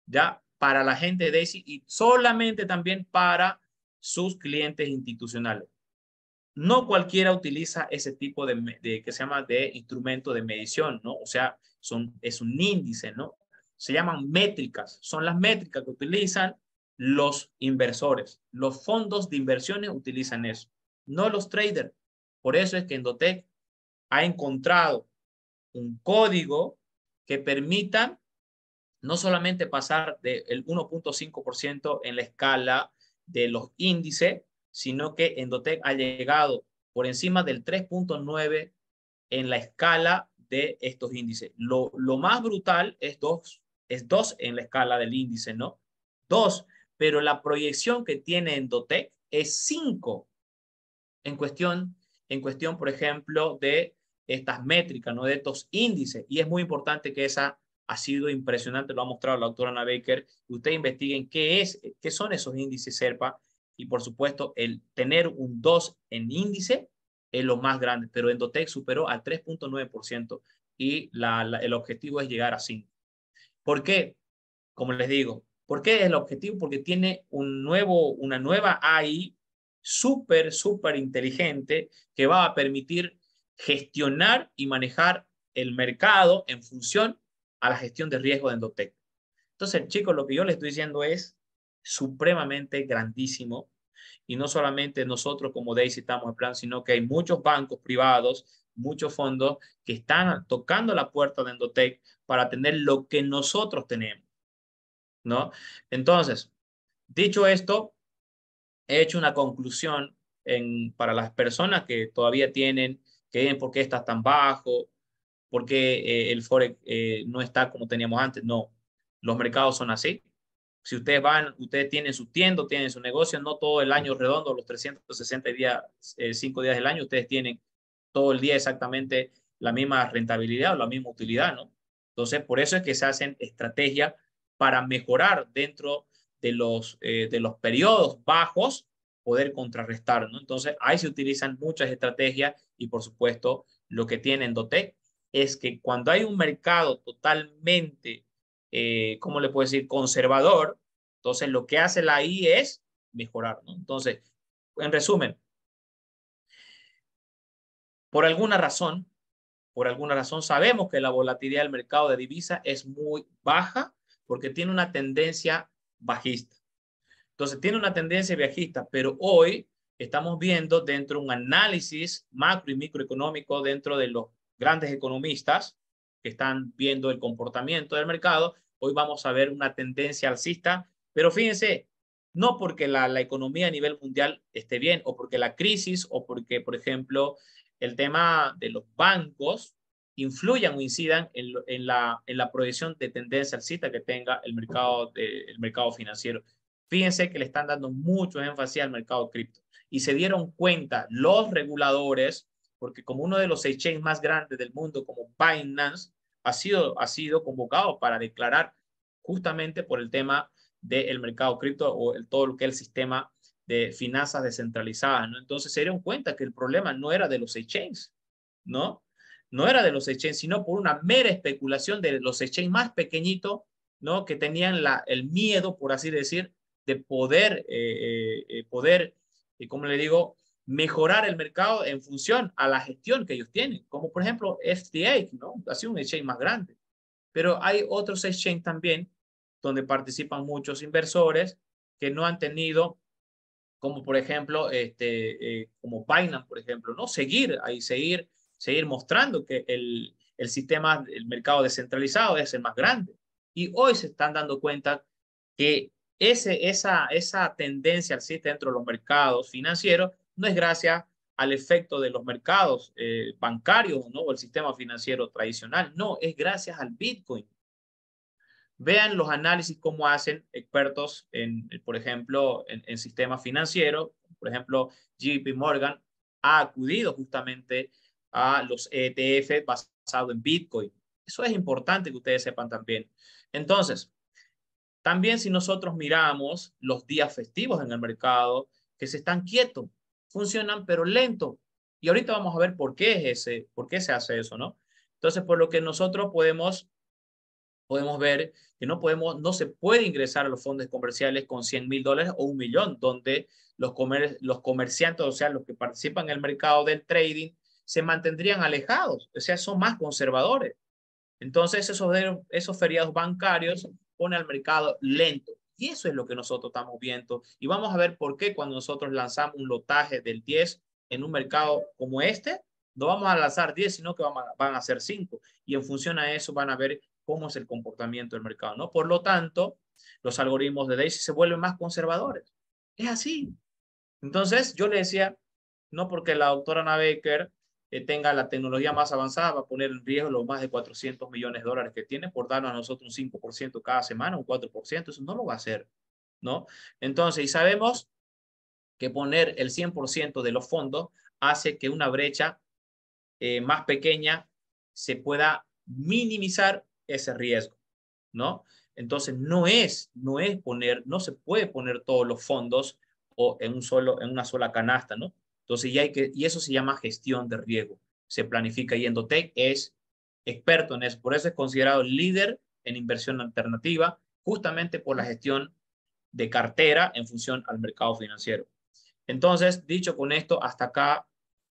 ya para la gente de Daisy y solamente también para sus clientes institucionales. No cualquiera utiliza ese tipo que se llama de instrumento de medición, ¿no? O sea, es un índice, ¿no? Se llaman métricas, son las métricas que utilizan los inversores. Los fondos de inversiones utilizan eso, no los traders. Por eso es que Endotech ha encontrado un código que permita no solamente pasar del 1.5% en la escala de los índices, sino que Endotech ha llegado por encima del 3.9 en la escala de estos índices. Lo más brutal es 2 en la escala del índice, ¿no? 2, pero la proyección que tiene Endotech es 5 en cuestión, por ejemplo, de estas métricas, ¿no? De estos índices. Y es muy importante que esa ha sido impresionante, lo ha mostrado la doctora Ana Baker. Ustedes investiguen qué son esos índices SERPA. Y por supuesto, el tener un 2 en índice es lo más grande, pero Endotech superó al 3.9% y el objetivo es llegar a 5. ¿Por qué? Como les digo, ¿por qué es el objetivo? Porque tiene una nueva AI súper inteligente que va a permitir gestionar y manejar el mercado en función a la gestión de riesgo de Endotech. Entonces, chicos, lo que yo les estoy diciendo es supremamente grandísimo. Y no solamente nosotros como Daisy estamos en plan, sino que hay muchos bancos privados, muchos fondos que están tocando la puerta de Endotech para tener lo que nosotros tenemos, ¿no? Entonces, dicho esto, he hecho una conclusión para las personas que todavía tienen, que dicen por qué está tan bajo, por qué el Forex no está como teníamos antes. No, los mercados son así. Si ustedes van, ustedes tienen su tienda, tienen su negocio, no todo el año redondo, los 360 días, 5 días del año, ustedes tienen todo el día exactamente la misma rentabilidad o la misma utilidad, ¿no? Entonces, por eso es que se hacen estrategias para mejorar dentro de los periodos bajos, poder contrarrestar, ¿no? Entonces, ahí se utilizan muchas estrategias y, por supuesto, lo que tiene Endotech es que cuando hay un mercado totalmente, ¿cómo le puedo decir?, conservador, entonces lo que hace la AI es mejorar, ¿no? Entonces, en resumen, por alguna razón sabemos que la volatilidad del mercado de divisas es muy baja porque tiene una tendencia bajista. Entonces, tiene una tendencia bajista, pero hoy estamos viendo dentro de un análisis macro y microeconómico dentro de los grandes economistas que están viendo el comportamiento del mercado. Hoy vamos a ver una tendencia alcista, pero fíjense, no porque la economía a nivel mundial esté bien o porque la crisis o porque, por ejemplo, el tema de los bancos influyan o incidan en la proyección de tendencia alcista que tenga el mercado financiero. Fíjense que le están dando mucho énfasis al mercado cripto y se dieron cuenta los reguladores, porque como uno de los exchanges más grandes del mundo, como Binance, ha sido convocado para declarar justamente por el tema del mercado cripto o todo lo que es el sistema de finanzas descentralizadas, ¿no? Entonces se dieron cuenta que el problema no era de los exchanges, ¿no? No era de los exchanges, sino por una mera especulación de los exchanges más pequeñitos, ¿no? Que tenían el miedo, por así decir, de poder, como le digo, mejorar el mercado en función a la gestión que ellos tienen, como por ejemplo FTX, ¿no? Ha sido un exchange más grande. Pero hay otros exchanges también donde participan muchos inversores que no han tenido, como por ejemplo, como Binance, por ejemplo, ¿no? Seguir mostrando que el sistema, el mercado descentralizado es el más grande. Y hoy se están dando cuenta que esa tendencia alcista dentro de los mercados financieros no es gracias al efecto de los mercados bancarios, ¿no? O el sistema financiero tradicional, no, es gracias al Bitcoin. Vean los análisis cómo hacen expertos, por ejemplo, en sistemas financieros. Por ejemplo, JP Morgan ha acudido justamente a los ETF basados en Bitcoin. Eso es importante que ustedes sepan también. Entonces, también si nosotros miramos los días festivos en el mercado, que se están quietos, funcionan pero lento. Y ahorita vamos a ver por qué se hace eso, ¿no? Entonces, por lo que nosotros podemos podemos ver que no se puede ingresar a los fondos comerciales con $100,000 o 1,000,000, donde los comerciantes, o sea, los que participan en el mercado del trading, se mantendrían alejados, o sea, son más conservadores. Entonces, esos feriados bancarios ponen al mercado lento. Y eso es lo que nosotros estamos viendo. Y vamos a ver por qué cuando nosotros lanzamos un lotaje del 10 en un mercado como este, no vamos a lanzar 10, sino que van a ser 5. Y en función a eso van a ver cómo es el comportamiento del mercado, ¿no? Por lo tanto, los algoritmos de Daisy se vuelven más conservadores. Es así. Entonces, yo le decía, no porque la doctora Ana Baker tenga la tecnología más avanzada, va a poner en riesgo los más de $400 millones que tiene por darnos a nosotros un 5% cada semana, un 4%, eso no lo va a hacer, ¿no? Entonces, y sabemos que poner el 100% de los fondos hace que una brecha más pequeña se pueda minimizar ese riesgo, ¿no? Entonces, no se puede poner todos los fondos o en una sola canasta, ¿no? Entonces, y eso se llama gestión de riesgo. Se planifica y Endotech es experto en eso. Por eso es considerado líder en inversión alternativa, justamente por la gestión de cartera en función al mercado financiero. Entonces, dicho con esto, hasta acá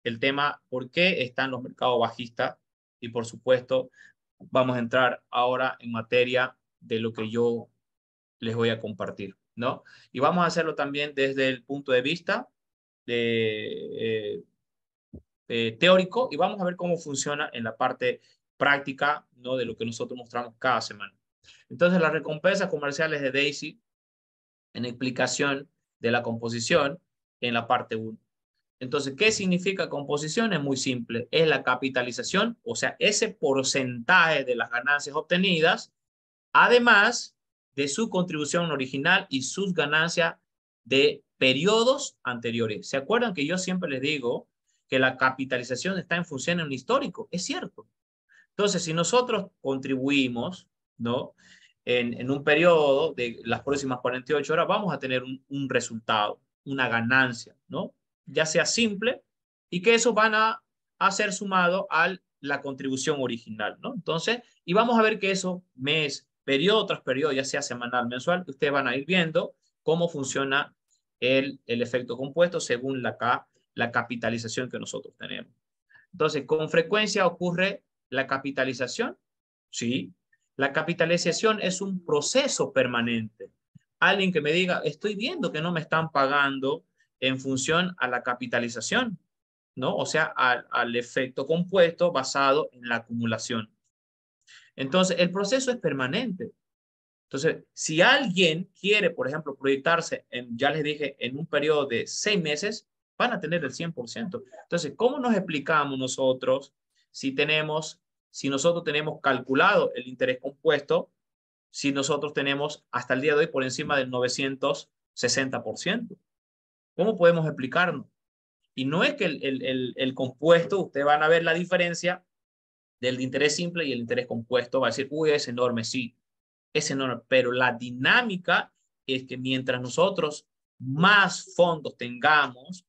el tema, ¿por qué están los mercados bajistas? Y por supuesto, vamos a entrar ahora en materia de lo que yo les voy a compartir, ¿no? Y vamos a hacerlo también desde el punto de vista teórico y vamos a ver cómo funciona en la parte práctica, ¿no? De lo que nosotros mostramos cada semana. Entonces, las recompensas comerciales de Daisy en explicación de la composición en la parte 1. Entonces, ¿qué significa composición? Es muy simple. Es la capitalización, o sea, ese porcentaje de las ganancias obtenidas, además de su contribución original y sus ganancias de periodos anteriores. ¿Se acuerdan que yo siempre les digo que la capitalización está en función de un histórico? Es cierto. Entonces, si nosotros contribuimos, ¿no? En un periodo de las próximas 48 horas, vamos a tener un resultado, una ganancia, ¿no? Ya sea simple y que eso van a ser sumado a la contribución original, ¿no? Entonces, y vamos a ver que eso periodo tras periodo, ya sea semanal, mensual, ustedes van a ir viendo cómo funciona el efecto compuesto según la capitalización que nosotros tenemos. Entonces, con frecuencia ocurre la capitalización, ¿sí? La capitalización es un proceso permanente. Alguien que me diga, estoy viendo que no me están pagando en función a la capitalización, ¿no? O sea, al efecto compuesto basado en la acumulación. Entonces, el proceso es permanente. Entonces, si alguien quiere, por ejemplo, proyectarse, ya les dije, en un periodo de 6 meses, van a tener el 100%. Entonces, ¿cómo nos explicamos nosotros si nosotros tenemos calculado el interés compuesto, si nosotros tenemos hasta el día de hoy por encima del 960%? ¿Cómo podemos explicarnos? Y no es que el compuesto, ustedes van a ver la diferencia del interés simple y el interés compuesto, va a decir, uy, es enorme, sí, es enorme, pero la dinámica es que mientras nosotros más fondos tengamos,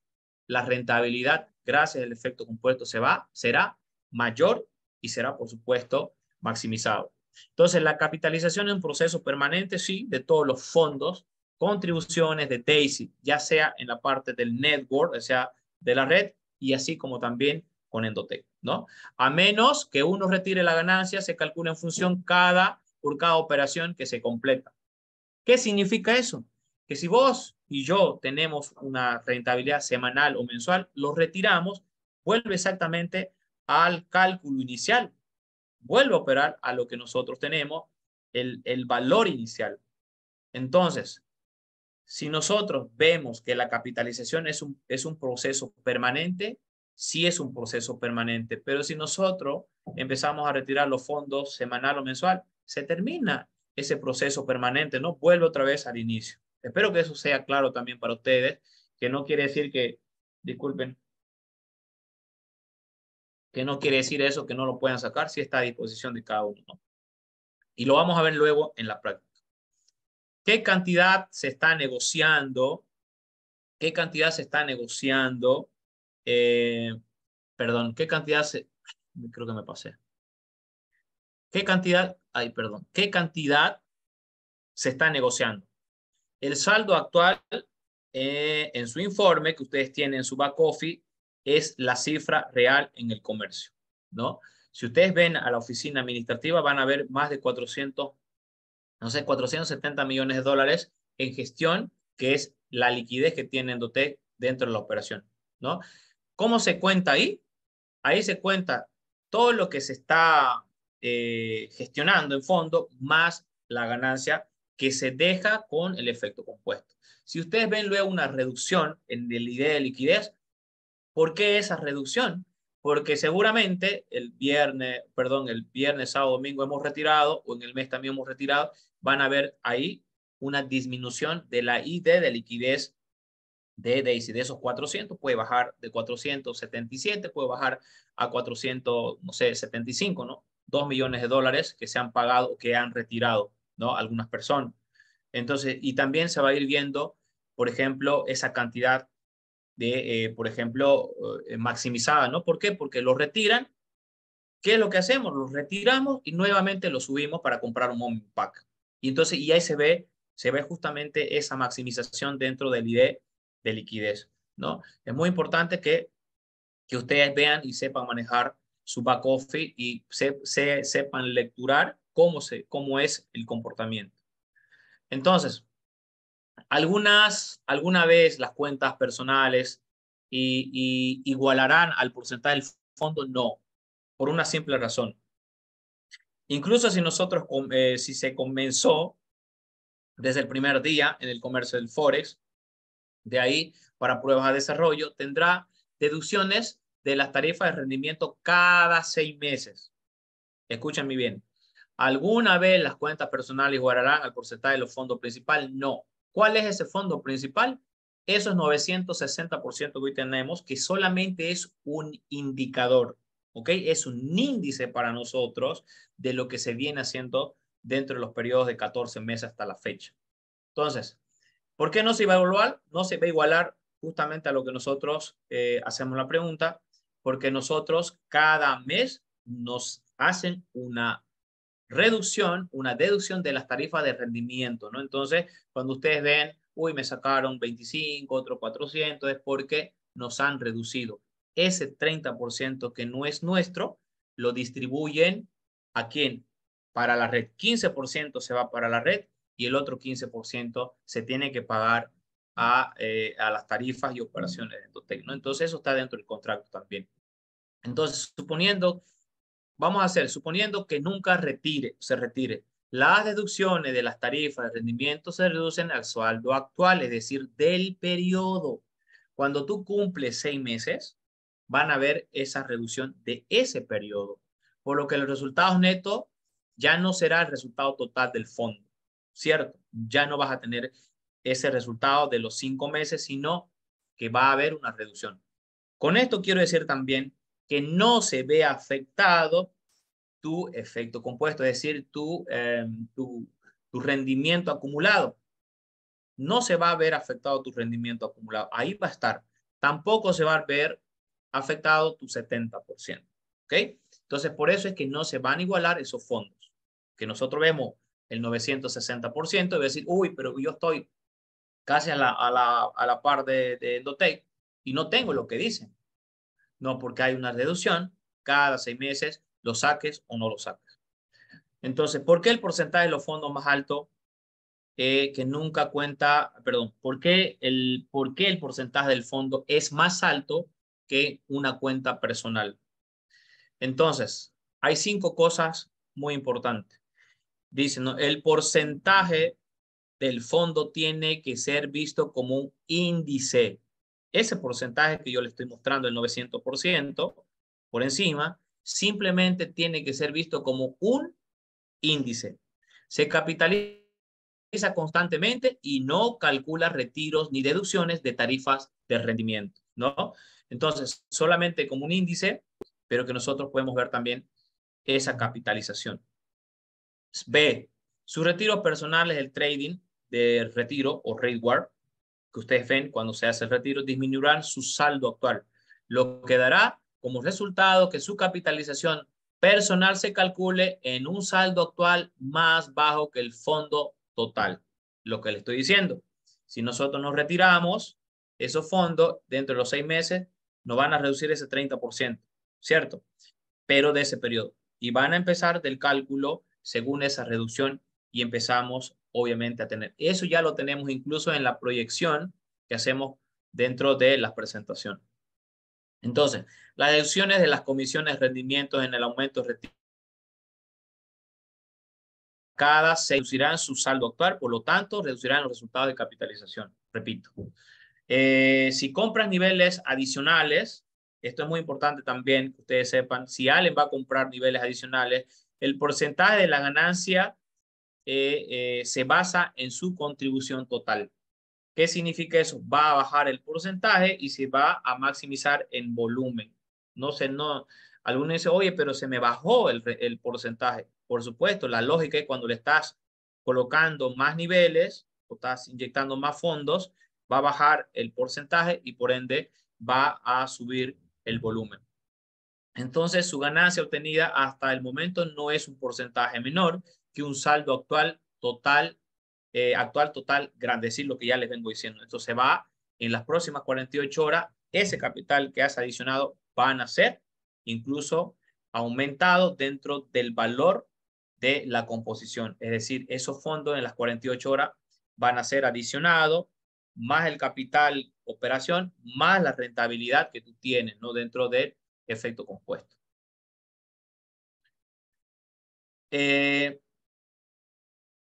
la rentabilidad, gracias al efecto compuesto, será mayor y será, por supuesto, maximizado. Entonces, la capitalización es un proceso permanente, sí, de todos los fondos, contribuciones de Daisy, ya sea en la parte del network, o sea, de la red, y así como también con Endotech, ¿no? A menos que uno retire la ganancia, se calcula en función por cada operación que se completa. ¿Qué significa eso? Que si vos y yo tenemos una rentabilidad semanal o mensual, lo retiramos, vuelve exactamente al cálculo inicial, vuelve a operar a lo que nosotros tenemos, el valor inicial. Entonces, si nosotros vemos que la capitalización es un proceso permanente, sí es un proceso permanente, pero si nosotros empezamos a retirar los fondos semanal o mensual, se termina ese proceso permanente, ¿no? Vuelve otra vez al inicio. Espero que eso sea claro también para ustedes, que no quiere decir disculpen, que no quiere decir eso, que no lo puedan sacar, sí está a disposición de cada uno, ¿no? Y lo vamos a ver luego en la práctica. ¿Qué cantidad se está negociando? ¿Qué cantidad se está negociando? Perdón, ¿qué cantidad creo que me pasé. ¿Qué cantidad qué cantidad se está negociando. El saldo actual en su informe que ustedes tienen en su back office es la cifra real en el comercio, ¿no? Si ustedes ven a la oficina administrativa van a ver más de 470 millones de dólares en gestión, que es la liquidez que tiene Endotech dentro de la operación, ¿no? ¿Cómo se cuenta ahí? Ahí se cuenta todo lo que se está gestionando en fondo más la ganancia que se deja con el efecto compuesto. Si ustedes ven luego una reducción en el ID de liquidez, ¿por qué esa reducción? Porque seguramente el viernes, sábado, domingo hemos retirado, o en el mes también hemos retirado, van a ver ahí una disminución de la ID de liquidez de Daisy. De esos 400 puede bajar de 477, puede bajar a 475, ¿no? 2 millones de dólares que se han pagado, que han retirado, ¿no? Algunas personas. Entonces, y también se va a ir viendo, por ejemplo, esa cantidad de, por ejemplo, maximizada, ¿no? ¿Por qué? Porque lo retiran. ¿Qué es lo que hacemos? Los retiramos y nuevamente lo subimos para comprar un mommy pack. Y entonces, y ahí se ve justamente esa maximización dentro del ID de liquidez, ¿no? Es muy importante que ustedes vean y sepan manejar su back office y sepan lecturar cómo es el comportamiento. Entonces, alguna vez las cuentas personales igualarán al porcentaje del fondo, no, por una simple razón. Incluso si se comenzó desde el primer día en el comercio del Forex, de ahí para pruebas de desarrollo, tendrá deducciones de las tarifas de rendimiento cada 6 meses. Escúchenme bien. ¿Alguna vez las cuentas personales igualarán al porcentaje de los fondos principales? No. ¿Cuál es ese fondo principal? Esos 960% que hoy tenemos, que solamente es un indicador, ¿ok? Es un índice para nosotros de lo que se viene haciendo dentro de los periodos de 14 meses hasta la fecha. Entonces, ¿por qué no se va a evaluar? No se va a igualar justamente a lo que nosotros hacemos la pregunta, porque nosotros cada mes nos hacen una deducción de las tarifas de rendimiento, ¿no? Entonces, cuando ustedes ven, uy, me sacaron 25, otro 400, es porque nos han reducido. Ese 30% que no es nuestro, lo distribuyen ¿a quién? Para la red. 15% se va para la red y el otro 15% se tiene que pagar a las tarifas y operaciones de Endotech, ¿no? Entonces, eso está dentro del contrato también. Entonces, suponiendo que nunca se retire, las deducciones de las tarifas de rendimiento se reducen al saldo actual, es decir, del periodo. Cuando tú cumples 6 meses, van a ver esa reducción de ese periodo, por lo que los resultados netos ya no será el resultado total del fondo, ¿cierto? Ya no vas a tener ese resultado de los 5 meses, sino que va a haber una reducción. Con esto quiero decir también que no se ve afectado tu efecto compuesto, es decir, tu rendimiento acumulado. No se va a ver afectado tu rendimiento acumulado. Ahí va a estar. Tampoco se va a ver afectado tu 70%. ¿Ok? Entonces, por eso es que no se van a igualar esos fondos. Que nosotros vemos el 960% y decir, uy, pero yo estoy casi a la par de Endotech y no tengo lo que dicen. No, porque hay una reducción cada 6 meses, lo saques o no lo saques. Entonces, ¿por qué el porcentaje de los fondos más alto que nunca cuenta, perdón, ¿por qué el porcentaje del fondo es más alto que una cuenta personal? Entonces, hay 5 cosas muy importantes. Dicen, ¿no? El porcentaje del fondo tiene que ser visto como un índice. Ese porcentaje que yo le estoy mostrando, el 900%, por encima, simplemente tiene que ser visto como un índice. Se capitaliza constantemente y no calcula retiros ni deducciones de tarifas de rendimiento, ¿no? Entonces, solamente como un índice, pero que nosotros podemos ver también esa capitalización. B, sus retiros personales del trading de retiro o rate war, que ustedes ven cuando se hace el retiro, disminuirán su saldo actual, lo que dará como resultado que su capitalización personal se calcule en un saldo actual más bajo que el fondo total. Lo que le estoy diciendo. Si nosotros nos retiramos, esos fondos dentro de los 6 meses nos van a reducir ese 30%, ¿cierto? Pero de ese periodo. Y van a empezar del cálculo según esa reducción y empezamos obviamente a tener. Eso ya lo tenemos incluso en la proyección que hacemos dentro de las presentaciones. Entonces, las deducciones de las comisiones de rendimientos en el aumento cada se reducirán su saldo actual, por lo tanto, reducirán los resultados de capitalización. Repito. Si compras niveles adicionales, esto es muy importante también que ustedes sepan, si alguien va a comprar niveles adicionales, el porcentaje de la ganancia se basa en su contribución total. ¿Qué significa eso? Va a bajar el porcentaje y se va a maximizar en volumen. No sé, no. Algunos dicen, oye, pero se me bajó el porcentaje. Por supuesto, la lógica es cuando le estás colocando más niveles o estás inyectando más fondos, va a bajar el porcentaje y por ende va a subir el volumen. Entonces, su ganancia obtenida hasta el momento no es un porcentaje menor que un saldo actual total grande, es decir, lo que ya les vengo diciendo. Esto se va en las próximas 48 horas, ese capital que has adicionado van a ser incluso aumentado dentro del valor de la composición. Es decir, esos fondos en las 48 horas van a ser adicionados, más el capital operación, más la rentabilidad que tú tienes, ¿no? Dentro del efecto compuesto.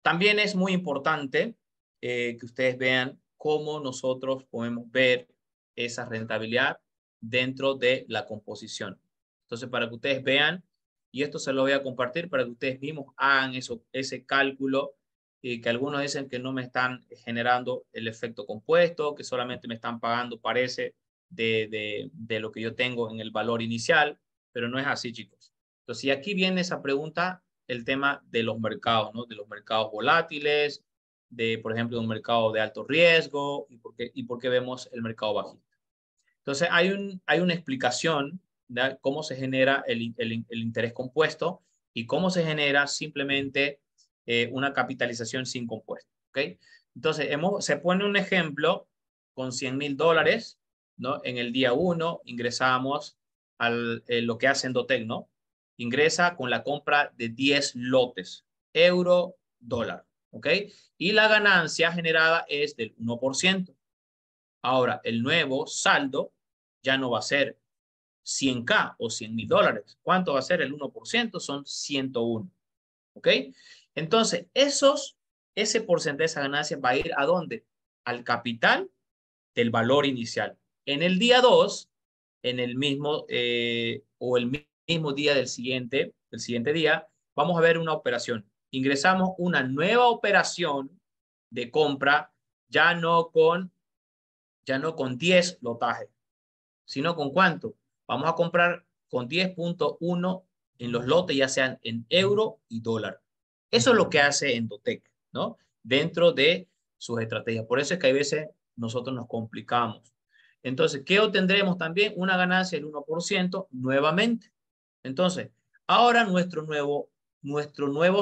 También es muy importante que ustedes vean cómo nosotros podemos ver esa rentabilidad dentro de la composición. Entonces, para que ustedes vean, y esto se lo voy a compartir para que ustedes mismos hagan ese cálculo, que algunos dicen que no me están generando el efecto compuesto, que solamente me están pagando, parece, de lo que yo tengo en el valor inicial, pero no es así, chicos. Entonces, y aquí viene esa pregunta, el tema de los mercados, ¿no? De los mercados volátiles, de, por ejemplo, un mercado de alto riesgo y por qué vemos el mercado bajista. Entonces, hay una explicación de cómo se genera el interés compuesto y cómo se genera simplemente una capitalización sin compuesto, ¿ok? Entonces, se pone un ejemplo con $100,000, ¿no? En el día 1 ingresamos lo que hace Endotech, ¿no? Ingresa con la compra de 10 lotes, euro, dólar, ¿ok? Y la ganancia generada es del 1%. Ahora, el nuevo saldo ya no va a ser 100K o $100,000. ¿Cuánto va a ser el 1%? Son 101, ¿ok? Entonces, ese porcentaje de esa ganancia va a ir ¿a dónde? Al capital del valor inicial. En el día 2, en el mismo o el mismo día del siguiente día, vamos a ver una operación. Ingresamos una nueva operación de compra, ya no con 10 lotajes, sino con ¿cuánto? Vamos a comprar con 10.1 en los lotes, ya sean en euro y dólar. Eso es lo que hace Endotech, ¿no? Dentro de sus estrategias. Por eso es que hay veces nosotros nos complicamos. Entonces, ¿qué obtendremos también? Una ganancia del 1% nuevamente. Entonces, ahora nuestro nuevo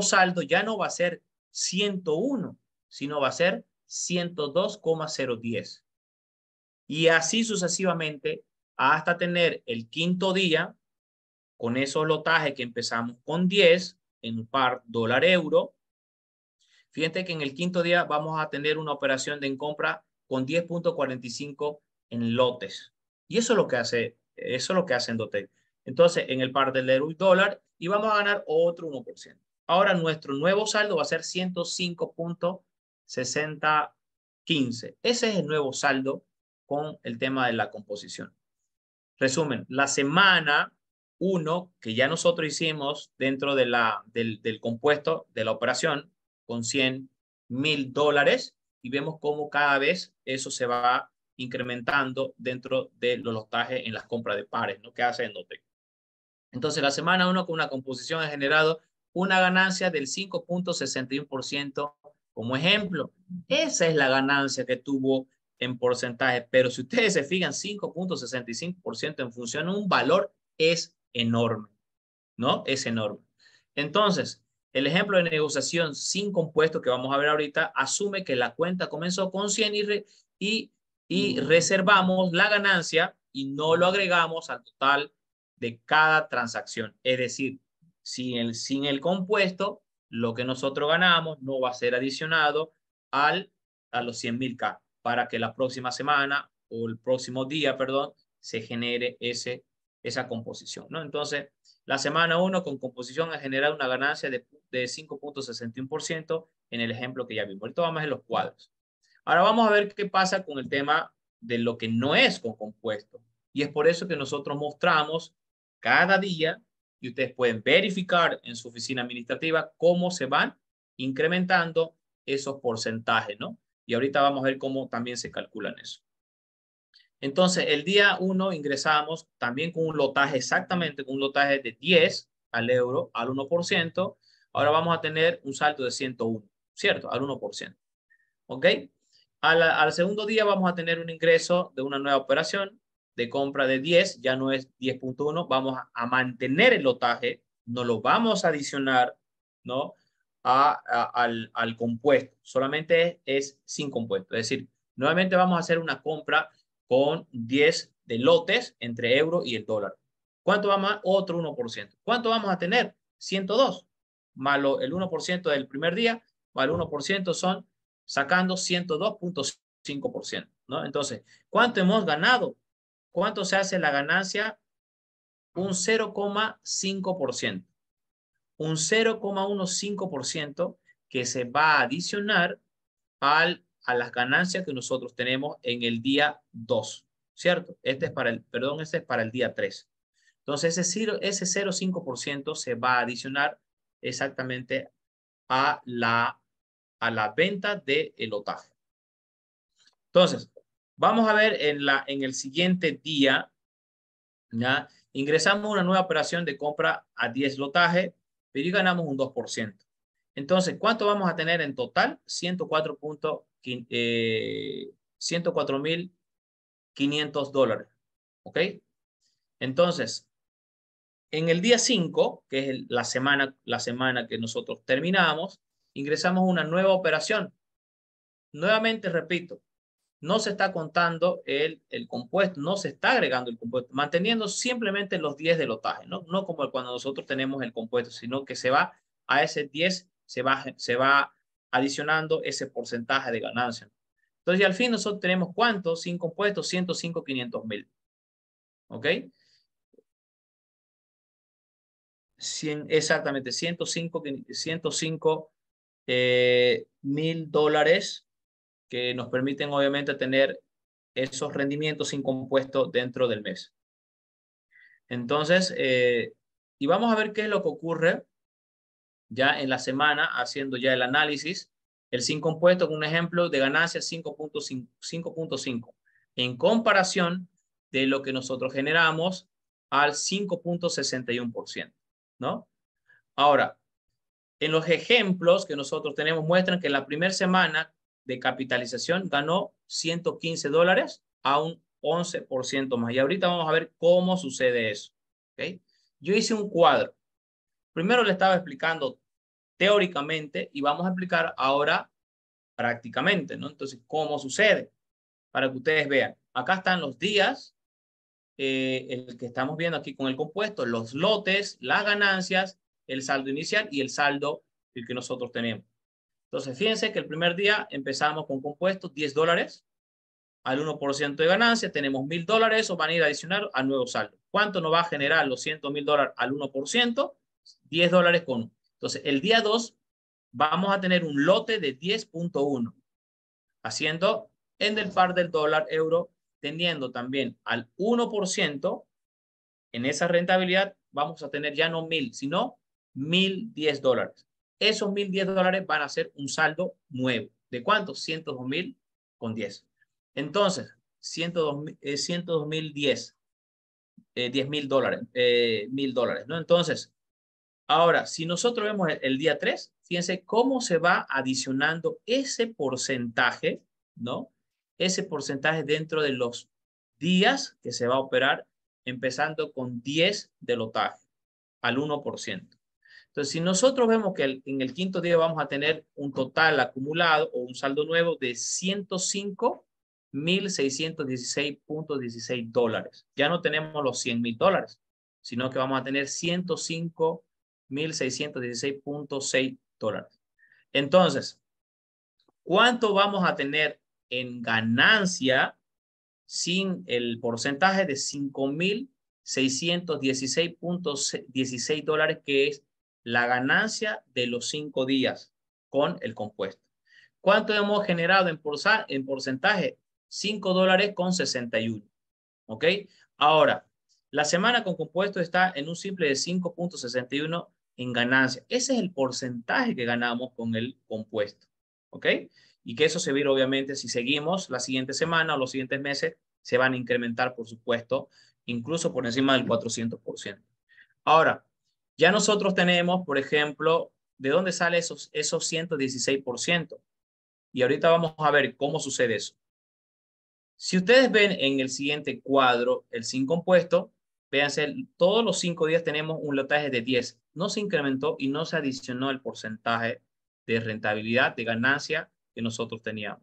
saldo ya no va a ser 101, sino va a ser 102,010. Y así sucesivamente hasta tener el quinto día con esos lotajes que empezamos con 10 en un par dólar-euro. Fíjense que en el quinto día vamos a tener una operación de compra con 10.45 en lotes. Y eso es lo que hace Endotech. Entonces, en el par del euro y dólar, y vamos a ganar otro 1%. Ahora, nuestro nuevo saldo va a ser 105.6015. Ese es el nuevo saldo con el tema de la composición. Resumen, la semana 1 que ya nosotros hicimos dentro de del compuesto de la operación con $100,000 y vemos cómo cada vez eso se va incrementando dentro de los lotajes en las compras de pares, ¿no? Que hace Endotech. Entonces, la semana 1 con una composición ha generado una ganancia del 5.61% como ejemplo. Esa es la ganancia que tuvo en porcentaje, pero si ustedes se fijan, 5.65% en función de un valor es enorme. ¿no? Es enorme. Entonces, el ejemplo de negociación sin compuesto que vamos a ver ahorita asume que la cuenta comenzó con 100 y reservamos la ganancia y no lo agregamos al total de cada transacción. Es decir, sin el compuesto, lo que nosotros ganamos no va a ser adicionado a los 100.000K para que la próxima semana o el próximo día, perdón, se genere esa composición, ¿no? Entonces, la semana 1 con composición ha generado una ganancia de 5.61% en el ejemplo que ya vimos. Ahorita vamos a ver los cuadros. Ahora vamos a ver qué pasa con el tema de lo que no es con compuesto. Y es por eso que nosotros mostramos cada día y ustedes pueden verificar en su oficina administrativa cómo se van incrementando esos porcentajes, ¿no? Y ahorita vamos a ver cómo también se calculan eso. Entonces, el día 1 ingresamos también con un lotaje, exactamente con un lotaje de 10 al euro, al 1%. Ahora vamos a tener un salto de 101, ¿cierto? Al 1%. ¿Ok? Al segundo día vamos a tener un ingreso de una nueva operación de compra de 10, ya no es 10.1, vamos a mantener el lotaje, no lo vamos a adicionar, ¿no? Al compuesto, solamente es sin compuesto. Es decir, nuevamente vamos a hacer una compra con 10 de lotes entre euro y el dólar. ¿Cuánto vamos a? Otro 1%. ¿Cuánto vamos a tener? 102. Más el 1% del primer día, más el 1% son sacando 102.5%, ¿no? Entonces, ¿cuánto hemos ganado? ¿Cuánto se hace la ganancia? Un 0,5%. Un 0,15% que se va a adicionar a las ganancias que nosotros tenemos en el día 2, ¿cierto? Este es para el día 3. Entonces, ese 0,5% se va a adicionar exactamente a la venta del lotaje. Entonces, vamos a ver en el siguiente día, ¿ya? Ingresamos una nueva operación de compra a 10 lotajes, pero y ganamos un 2%. Entonces, ¿cuánto vamos a tener en total? 104.500 dólares. ¿Ok? Entonces, en el día 5, que es la semana que nosotros terminamos, ingresamos una nueva operación. Nuevamente, repito, no se está contando el compuesto, no se está agregando el compuesto, manteniendo simplemente los 10 de lotaje, ¿no? No como cuando nosotros tenemos el compuesto, sino que se va a ese 10, se va adicionando ese porcentaje de ganancia. Entonces, y al fin nosotros tenemos ¿cuánto? Sin compuesto, 105.500.000. ¿Ok? Exactamente, 105.000 dólares que nos permiten obviamente tener esos rendimientos sin compuesto dentro del mes. Entonces, y vamos a ver qué es lo que ocurre ya en la semana, haciendo ya el análisis, el sin compuesto con un ejemplo de ganancia 5.5 en comparación de lo que nosotros generamos al 5.61%, ¿no? Ahora, en los ejemplos que nosotros tenemos muestran que en la primera semana de capitalización ganó 115 dólares a un 11% más. Y ahorita vamos a ver cómo sucede eso. ¿Okay? Yo hice un cuadro. Primero le estaba explicando teóricamente y vamos a explicar ahora prácticamente, ¿no? Entonces, ¿cómo sucede? Para que ustedes vean. Acá están los días, el que estamos viendo aquí con el compuesto, los lotes, las ganancias, el saldo inicial y el saldo el que nosotros tenemos. Entonces, fíjense que el primer día empezamos con compuestos 10 dólares al 1% de ganancia, tenemos 1.000 dólares, o van a ir a adicionar al nuevo saldo. ¿Cuánto nos va a generar los 100.000 dólares al 1%? 10 dólares con 1. Entonces, el día 2 vamos a tener un lote de 10.1, haciendo en el par del dólar euro, teniendo también al 1%, en esa rentabilidad vamos a tener ya no 1.000, sino 1.010 dólares. Esos 1.010 dólares van a ser un saldo nuevo. ¿De cuánto? 102.000 con 10. Entonces, 102.010, 10.000 dólares, 1.000 dólares, ¿no? Entonces, ahora, si nosotros vemos el día 3, fíjense cómo se va adicionando ese porcentaje, ¿no? Ese porcentaje dentro de los días que se va a operar, empezando con 10 de lotaje. al 1%. Entonces, si nosotros vemos que en el quinto día vamos a tener un total acumulado o un saldo nuevo de 105.616.16 dólares. Ya no tenemos los 100.000 dólares, sino que vamos a tener 105.616.6 dólares. Entonces, ¿cuánto vamos a tener en ganancia sin el porcentaje de 5.616.16 dólares, que es la ganancia de los 5 días con el compuesto? ¿Cuánto hemos generado en porcentaje? 5 dólares con 61. ¿Ok? Ahora, la semana con compuesto está en un simple de 5.61 en ganancia. Ese es el porcentaje que ganamos con el compuesto. ¿Ok? Y que eso se ve obviamente si seguimos la siguiente semana o los siguientes meses, se van a incrementar, por supuesto, incluso por encima del 400%. Ahora, ya nosotros tenemos, por ejemplo, ¿de dónde sale esos 116%? Y ahorita vamos a ver cómo sucede eso. Si ustedes ven en el siguiente cuadro, el sin compuesto, véanse, todos los 5 días tenemos un lotaje de 10. No se incrementó y no se adicionó el porcentaje de rentabilidad, de ganancia que nosotros teníamos.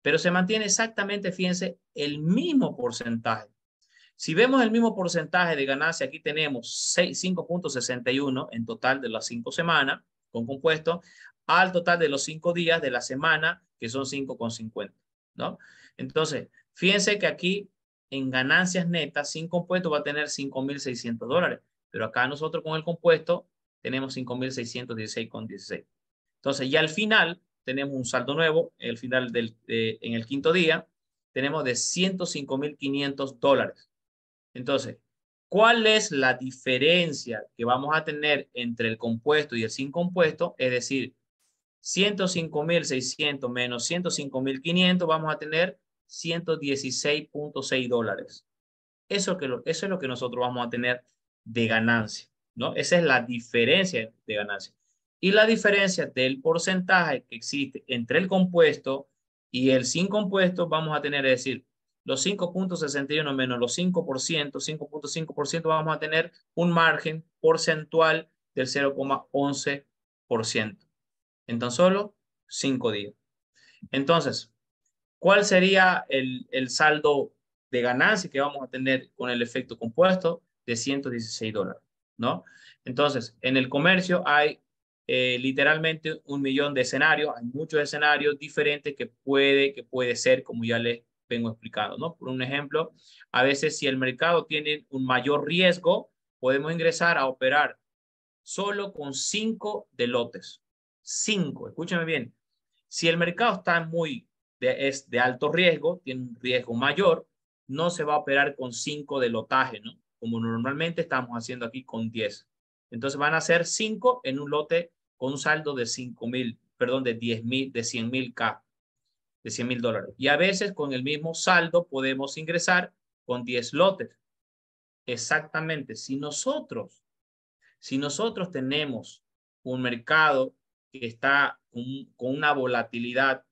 Pero se mantiene exactamente, fíjense, el mismo porcentaje. Si vemos el mismo porcentaje de ganancia, aquí tenemos 5.61 en total de las 5 semanas con compuesto, al total de los 5 días de la semana, que son 5.50, ¿no? Entonces, fíjense que aquí en ganancias netas sin compuesto va a tener 5.600 dólares, pero acá nosotros con el compuesto tenemos 5.616,16. Entonces, ya al final tenemos un saldo nuevo, el final en el quinto día, tenemos de 105.500 dólares. Entonces, ¿cuál es la diferencia que vamos a tener entre el compuesto y el sin compuesto? Es decir, 105.600 menos 105.500, vamos a tener 116.6 dólares. Eso es lo que nosotros vamos a tener de ganancia, ¿no? Esa es la diferencia de ganancia. Y la diferencia del porcentaje que existe entre el compuesto y el sin compuesto, vamos a tener, es decir, los 5.61 menos los 5%, 5.5%, vamos a tener un margen porcentual del 0,11% en tan solo 5 días. Entonces, ¿cuál sería el saldo de ganancia que vamos a tener con el efecto compuesto? De 116 dólares, ¿no? Entonces, en el comercio hay literalmente 1 millón de escenarios, hay muchos escenarios diferentes que puede ser, como ya les vengo explicando, ¿no? Por un ejemplo, a veces si el mercado tiene un mayor riesgo, podemos ingresar a operar solo con 5 de lotes. 5, escúchame bien. Si el mercado está es de alto riesgo, tiene un riesgo mayor, no se va a operar con 5 de lotaje, ¿no? Como normalmente estamos haciendo aquí con 10. Entonces van a ser 5 en un lote con un saldo de 5.000, perdón, de 10.000, de 100.000 K, de 100.000 dólares. Y a veces con el mismo saldo podemos ingresar con 10 lotes. Exactamente. Si nosotros tenemos un mercado que está con una volatilidad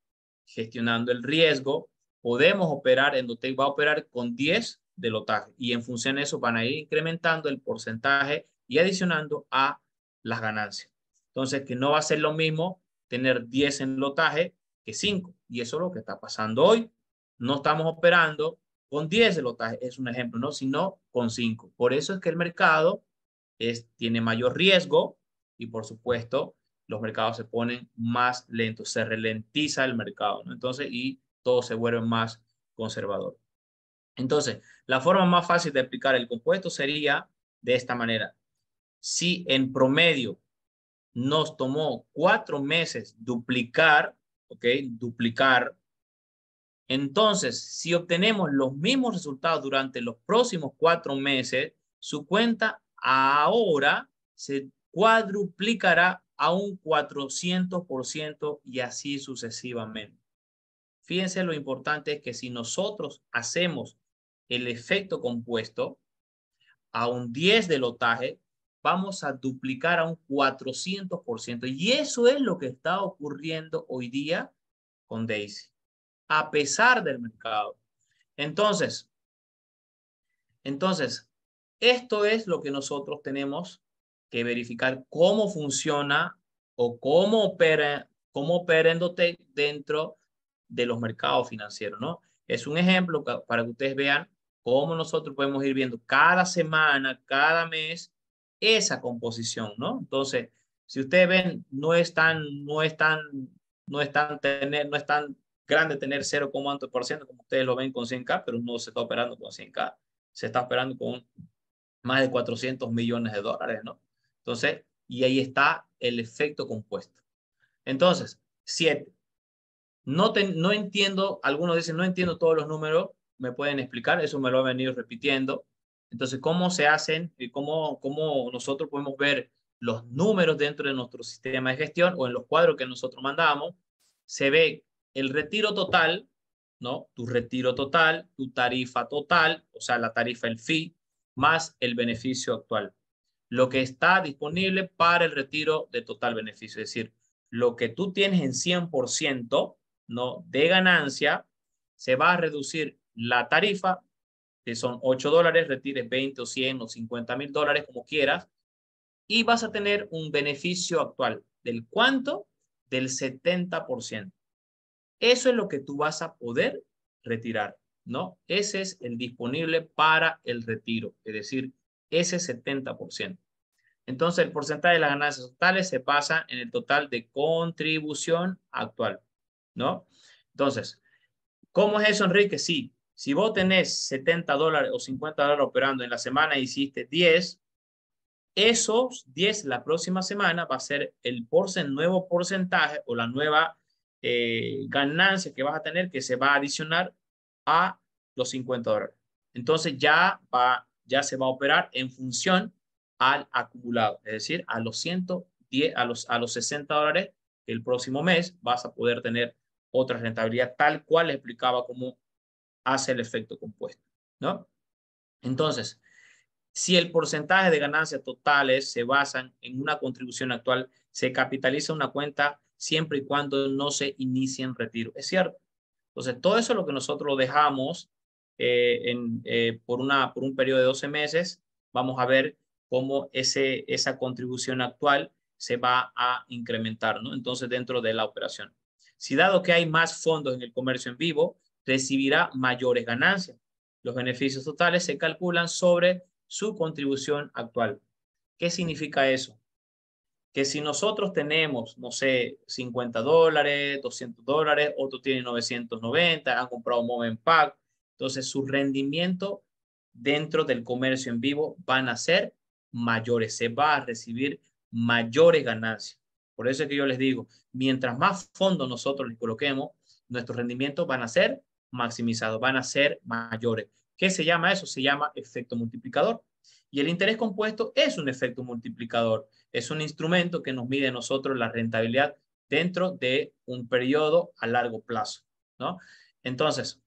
gestionando el riesgo, podemos operar, Endotech va a operar con 10 de lotaje y en función de eso van a ir incrementando el porcentaje y adicionando a las ganancias. Entonces, que no va a ser lo mismo tener 10 en lotaje que 5. Y eso es lo que está pasando hoy. No estamos operando con 10 de lotaje, es un ejemplo, ¿no? Sino con 5. Por eso es que el mercado tiene mayor riesgo y por supuesto los mercados se ponen más lentos, se ralentiza el mercado, ¿no? Entonces, y todo se vuelve más conservador. Entonces, la forma más fácil de aplicar el compuesto sería de esta manera. Si en promedio nos tomó 4 meses duplicar, ¿ok? Duplicar. Entonces, si obtenemos los mismos resultados durante los próximos 4 meses, su cuenta ahora se cuadruplicará a un 400% y así sucesivamente. Fíjense, lo importante es que si nosotros hacemos el efecto compuesto a un 10 de lotaje, vamos a duplicar a un 400%. Y eso es lo que está ocurriendo hoy día con Daisy, a pesar del mercado. Entonces, esto es lo que nosotros tenemos que verificar cómo funciona o cómo opera Endotech dentro de los mercados financieros, ¿no? Es un ejemplo para que ustedes vean cómo nosotros podemos ir viendo cada semana, cada mes, esa composición, ¿no? Entonces, si ustedes ven, no es tan grande tener 0,1% como ustedes lo ven con 100K, pero no se está operando con 100K, se está operando con más de 400 millones de dólares, ¿no? Entonces, y ahí está el efecto compuesto. Entonces, 7. No entiendo, algunos dicen, no entiendo todos los números, me pueden explicar, eso me lo han venido repitiendo. Entonces, ¿cómo se hacen y cómo nosotros podemos ver los números dentro de nuestro sistema de gestión o en los cuadros que nosotros mandamos? Se ve el retiro total, ¿no? Tu retiro total, tu tarifa total, o sea, la tarifa, el fee, más el beneficio actual. Lo que está disponible para el retiro de total beneficio, es decir, lo que tú tienes en 100%, ¿no? De ganancia, se va a reducir la tarifa, que son $8, retires 20 o 100 o 50 mil dólares, como quieras, y vas a tener un beneficio actual. ¿Del cuánto? Del 70%. Eso es lo que tú vas a poder retirar, ¿no? Ese es el disponible para el retiro, es decir, ese 70%. Entonces, el porcentaje de las ganancias totales se basa en el total de contribución actual, ¿no? Entonces, ¿cómo es eso, Enrique? Sí, si vos tenés $70 o $50 operando en la semana y hiciste 10, esos 10 la próxima semana va a ser el nuevo porcentaje o la nueva ganancia que vas a tener, que se va a adicionar a los $50. Entonces ya se va a operar en función al acumulado, es decir, a los 110, a los $60 que el próximo mes vas a poder tener otra rentabilidad, tal cual les explicaba cómo hace el efecto compuesto, ¿no? Entonces, si el porcentaje de ganancias totales se basan en una contribución actual, se capitaliza una cuenta siempre y cuando no se inicie en retiro. Es cierto. Entonces, todo eso es lo que nosotros lo dejamos por un periodo de 12 meses. Vamos a ver cómo esa contribución actual se va a incrementar, ¿no? Entonces, dentro de la operación. Si dado que hay más fondos en el comercio en vivo, recibirá mayores ganancias. Los beneficios totales se calculan sobre su contribución actual. ¿Qué significa eso? Que si nosotros tenemos, no sé, $50, $200, otros tienen 990, han comprado Moment Pack, entonces su rendimiento dentro del comercio en vivo van a ser mayores, se va a recibir mayores ganancias. Por eso es que yo les digo, mientras más fondos nosotros les coloquemos, nuestros rendimientos van a ser maximizados, van a ser mayores. ¿Qué se llama eso? Se llama efecto multiplicador. Y el interés compuesto es un efecto multiplicador. Es un instrumento que nos mide a nosotros la rentabilidad dentro de un periodo a largo plazo, ¿no? Entonces,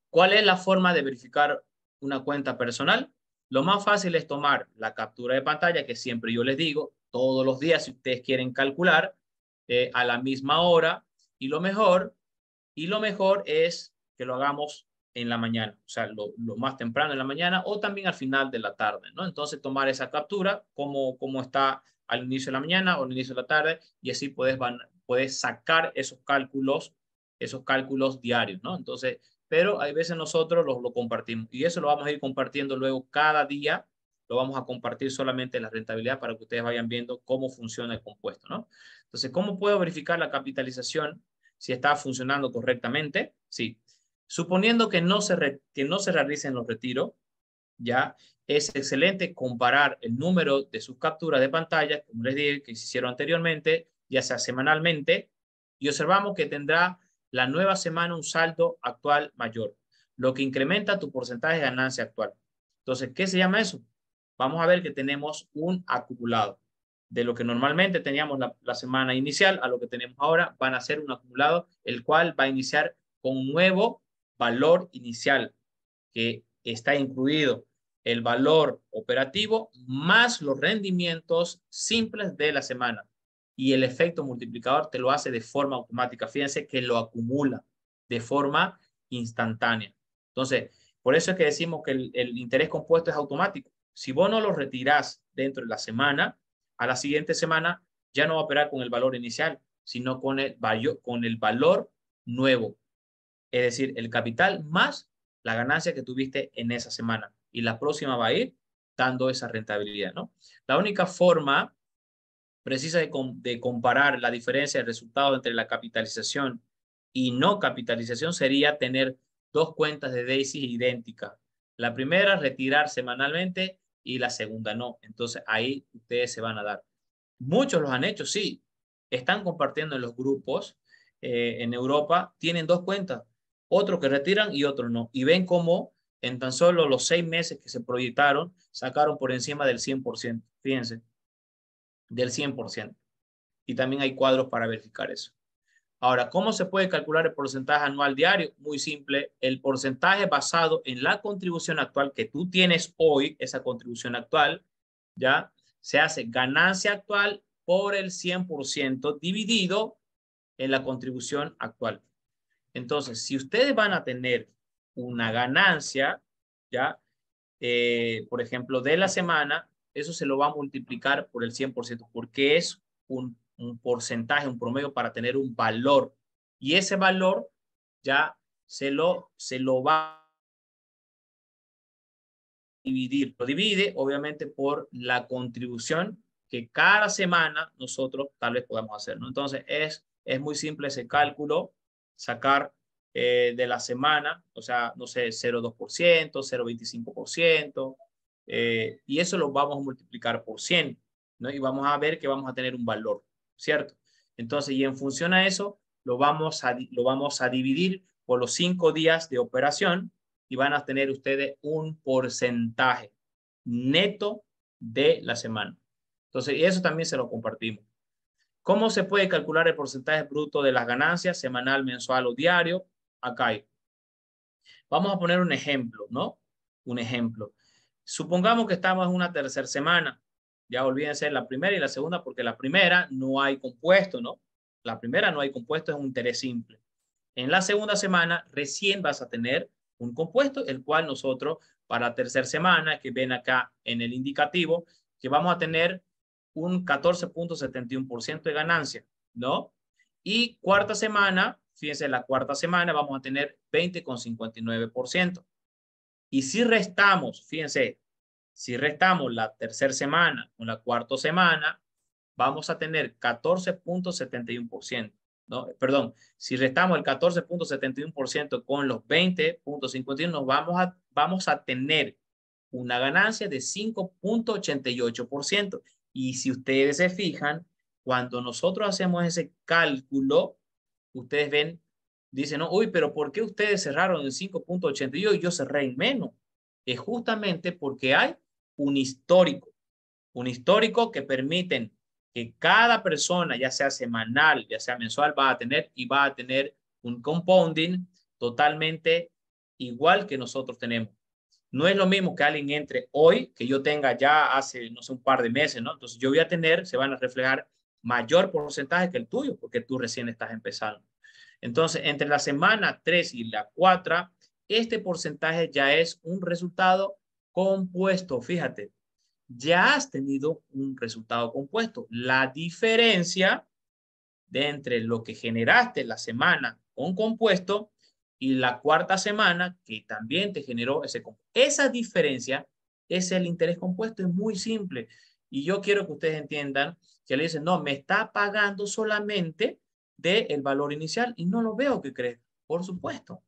¿cuál es la forma de verificar una cuenta personal? Lo más fácil es tomar la captura de pantalla, que siempre yo les digo, todos los días, si ustedes quieren calcular, a la misma hora, y lo mejor es que lo hagamos en la mañana, o sea, lo más temprano en la mañana o también al final de la tarde, ¿no? Entonces, tomar esa captura, como está al inicio de la mañana o al inicio de la tarde, y así puedes sacar esos cálculos diarios, ¿no? Entonces, pero hay veces nosotros lo compartimos y eso lo vamos a ir compartiendo luego cada día, lo vamos a compartir solamente la rentabilidad para que ustedes vayan viendo cómo funciona el compuesto, ¿no? Entonces, ¿cómo puedo verificar la capitalización si está funcionando correctamente? Sí. Suponiendo que no se realicen los retiros, ya es excelente comparar el número de sus capturas de pantalla, como les dije, que se hicieron anteriormente, ya sea semanalmente, y observamos que tendrá la nueva semana un saldo actual mayor, lo que incrementa tu porcentaje de ganancia actual. Entonces, ¿qué se llama eso? Vamos a ver que tenemos un acumulado. De lo que normalmente teníamos la semana inicial a lo que tenemos ahora, van a ser un acumulado, el cual va a iniciar con un nuevo valor inicial, que está incluido el valor operativo más los rendimientos simples de la semana. Y el efecto multiplicador te lo hace de forma automática. Fíjense que lo acumula de forma instantánea. Entonces, por eso es que decimos que el interés compuesto es automático. Si vos no lo retirás dentro de la semana, a la siguiente semana ya no va a operar con el valor inicial, sino con el valor nuevo. Es decir, el capital más la ganancia que tuviste en esa semana. Y la próxima va a ir dando esa rentabilidad, ¿no? La única forma precisa de comparar la diferencia de resultados entre la capitalización y no capitalización sería tener dos cuentas de Daisy idénticas. La primera, retirar semanalmente y la segunda no. Entonces ahí ustedes se van a dar. Muchos los han hecho, sí. Están compartiendo en los grupos en Europa, tienen dos cuentas. Otros que retiran y otros no. Y ven cómo en tan solo los 6 meses que se proyectaron, sacaron por encima del 100%. Fíjense, del 100%. Y también hay cuadros para verificar eso. Ahora, ¿cómo se puede calcular el porcentaje anual diario? Muy simple. El porcentaje basado en la contribución actual que tú tienes hoy, esa contribución actual, ¿ya? Se hace ganancia actual por el 100% dividido en la contribución actual. Entonces, si ustedes van a tener una ganancia, ¿ya? Por ejemplo, de la semana, eso se lo va a multiplicar por el 100%, porque es un porcentaje, un promedio para tener un valor. Y ese valor ya se lo va a dividir. Lo divide, obviamente, por la contribución que cada semana nosotros tal vez podamos hacer, ¿no? Entonces, es muy simple ese cálculo, sacar de la semana, o sea, no sé, 0,2%, 0,25%, y eso lo vamos a multiplicar por 100, ¿no? Y vamos a ver que vamos a tener un valor, ¿cierto? Entonces, y en función a eso, lo vamos a dividir por los 5 días de operación y van a tener ustedes un porcentaje neto de la semana. Entonces, y eso también se lo compartimos. ¿Cómo se puede calcular el porcentaje bruto de las ganancias semanal, mensual o diario? Acá hay. Vamos a poner un ejemplo, ¿no? Un ejemplo. Supongamos que estamos en una tercera semana. Ya olvídense la primera y la segunda porque la primera no hay compuesto, ¿no? La primera no hay compuesto, es un interés simple. En la segunda semana recién vas a tener un compuesto, el cual nosotros para la tercera semana, que ven acá en el indicativo, que vamos a tener un 14.71% de ganancia, ¿no? Y cuarta semana, fíjense, la cuarta semana vamos a tener 20.59%. Y si restamos, fíjense, si restamos la tercera semana con la cuarta semana, vamos a tener 14.71%. ¿No? Perdón, si restamos el 14.71% con los 20.51, vamos a tener una ganancia de 5.88%. Y si ustedes se fijan, cuando nosotros hacemos ese cálculo, ustedes ven, dicen, no, uy, pero ¿por qué ustedes cerraron en 5.82 y yo cerré en menos? Es justamente porque hay un histórico que permiten que cada persona, ya sea semanal, ya sea mensual, va a tener un compounding totalmente igual que nosotros tenemos. No es lo mismo que alguien entre hoy, que yo tenga ya hace, no sé, un par de meses, ¿no? Entonces yo voy a tener, se van a reflejar mayor porcentaje que el tuyo, porque tú recién estás empezando. Entonces, entre la semana 3 y la 4, este porcentaje ya es un resultado compuesto, fíjate. Ya has tenido un resultado compuesto. La diferencia de entre lo que generaste la semana con compuesto y la cuarta semana que también te generó ese compuesto. Esa diferencia es el interés compuesto, es muy simple. Y yo quiero que ustedes entiendan que le dicen, no, me está pagando solamente del valor inicial y no lo veo que crezca. Por supuesto.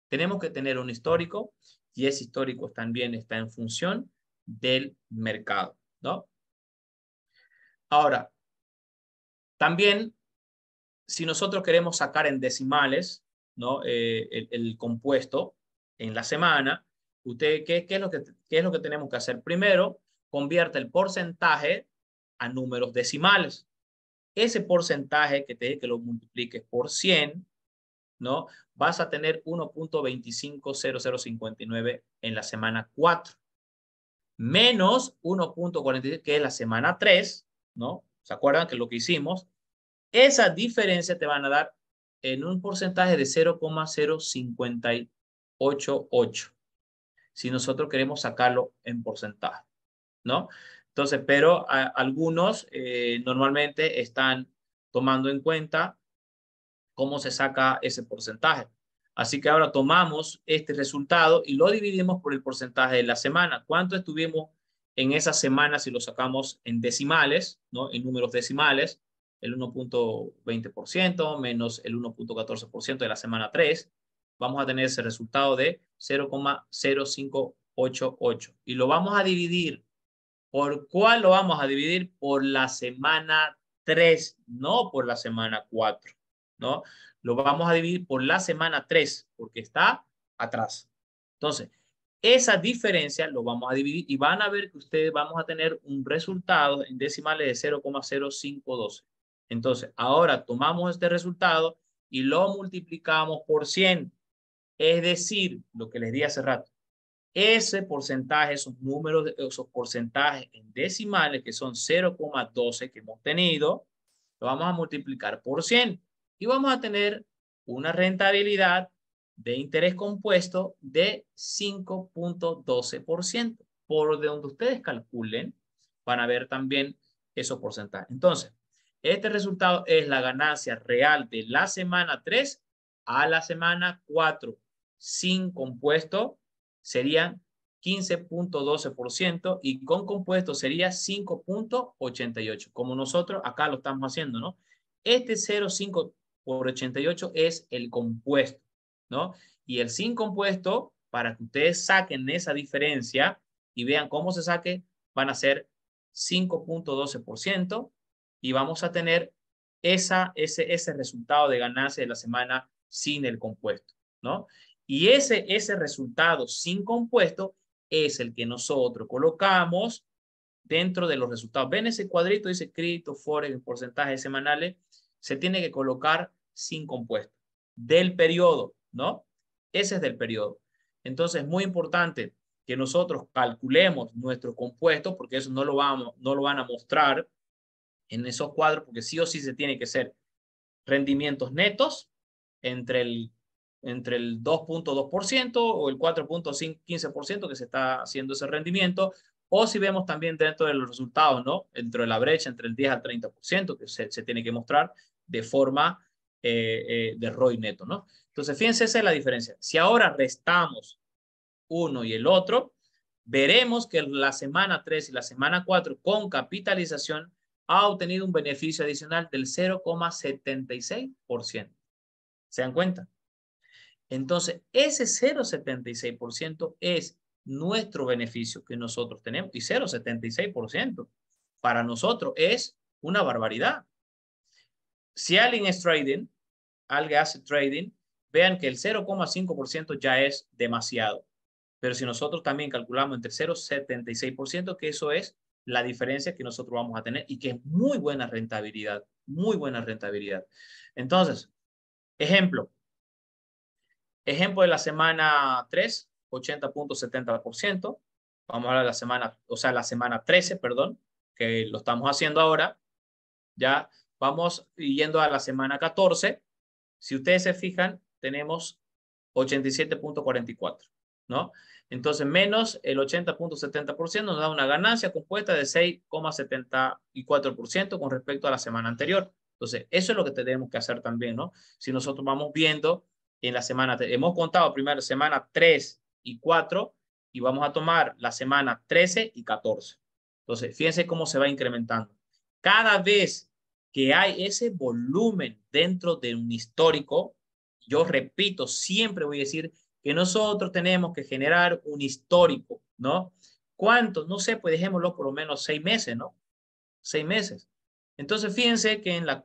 Tenemos que tener un histórico y ese histórico también está en función del mercado, ¿no? Ahora, también, si nosotros queremos sacar en decimales, ¿no? El compuesto en la semana, ¿qué es lo que tenemos que hacer? Primero, convierte el porcentaje a números decimales. Ese porcentaje que lo multipliques por 100, ¿no? Vas a tener 1.250059 en la semana 4. Menos 1.46, que es la semana 3, ¿no? ¿Se acuerdan que lo que hicimos? Esa diferencia te van a dar en un porcentaje de 0,0588 si nosotros queremos sacarlo en porcentaje. ¿no? Entonces, pero algunos normalmente están tomando en cuenta cómo se saca ese porcentaje. Así que ahora tomamos este resultado y lo dividimos por el porcentaje de la semana. ¿Cuánto estuvimos en esa semana si lo sacamos en decimales, ¿no? En números decimales? El 1.20% menos el 1.14% de la semana 3. Vamos a tener ese resultado de 0,0588. Y lo vamos a dividir. ¿Por cuál lo vamos a dividir? Por la semana 3, no por la semana 4, ¿no? Lo vamos a dividir por la semana 3, porque está atrás. Entonces, esa diferencia lo vamos a dividir y van a ver que ustedes vamos a tener un resultado en decimales de 0,0512. Entonces, ahora tomamos este resultado y lo multiplicamos por 100. Es decir, lo que les di hace rato. Ese porcentaje, esos números, esos porcentajes en decimales, que son 0,12 que hemos tenido, lo vamos a multiplicar por 100 y vamos a tener una rentabilidad de interés compuesto de 5.12%. Por de donde ustedes calculen, van a ver también esos porcentajes. Entonces, este resultado es la ganancia real de la semana 3 a la semana 4 sin compuesto. Serían 15.12% y con compuesto sería 5.88. Como nosotros acá lo estamos haciendo, ¿no? Este 0,5 por 88 es el compuesto, ¿no? Y el sin compuesto, para que ustedes saquen esa diferencia y vean cómo se saque, van a ser 5.12% y vamos a tener ese resultado de ganancia de la semana sin el compuesto, ¿no? Y ese resultado sin compuesto es el que nosotros colocamos dentro de los resultados. Ven ese cuadrito, dice crédito, forex, porcentajes semanales, se tiene que colocar sin compuesto. Del periodo, ¿no? Ese es del periodo. Entonces es muy importante que nosotros calculemos nuestro compuesto, porque eso no lo van a mostrar en esos cuadros, porque sí o sí se tiene que hacer rendimientos netos entre el 2.2% o el 4.15% que se está haciendo ese rendimiento, o si vemos también dentro de los resultados, ¿no? Dentro de la brecha entre el 10 al 30% que se tiene que mostrar de forma de ROI neto, ¿no? Entonces, fíjense, esa es la diferencia. Si ahora restamos uno y el otro, veremos que la semana 3 y la semana 4 con capitalización ha obtenido un beneficio adicional del 0,76%. ¿Se dan cuenta? Entonces, ese 0,76% es nuestro beneficio que nosotros tenemos. Y 0,76% para nosotros es una barbaridad. Si alguien es trading, alguien hace trading, vean que el 0,5% ya es demasiado. Pero si nosotros también calculamos entre 0,76%, que eso es la diferencia que nosotros vamos a tener y que es muy buena rentabilidad, muy buena rentabilidad. Entonces, ejemplo de la semana 3, 80.70%. Vamos a hablar de la semana, o sea, la semana 13, perdón, que lo estamos haciendo ahora. Ya vamos yendo a la semana 14. Si ustedes se fijan, tenemos 87.44, ¿no? Entonces, menos el 80.70% nos da una ganancia compuesta de 6,74% con respecto a la semana anterior. Entonces, eso es lo que tenemos que hacer también, ¿no? Si nosotros vamos viendo en la semana, hemos contado primero semana 3 y 4 y vamos a tomar la semana 13 y 14. Entonces, fíjense cómo se va incrementando. Cada vez que hay ese volumen dentro de un histórico, yo repito, siempre voy a decir que nosotros tenemos que generar un histórico, ¿no? ¿Cuántos? No sé, pues dejémoslo por lo menos 6 meses, ¿no? 6 meses. Entonces, fíjense que en la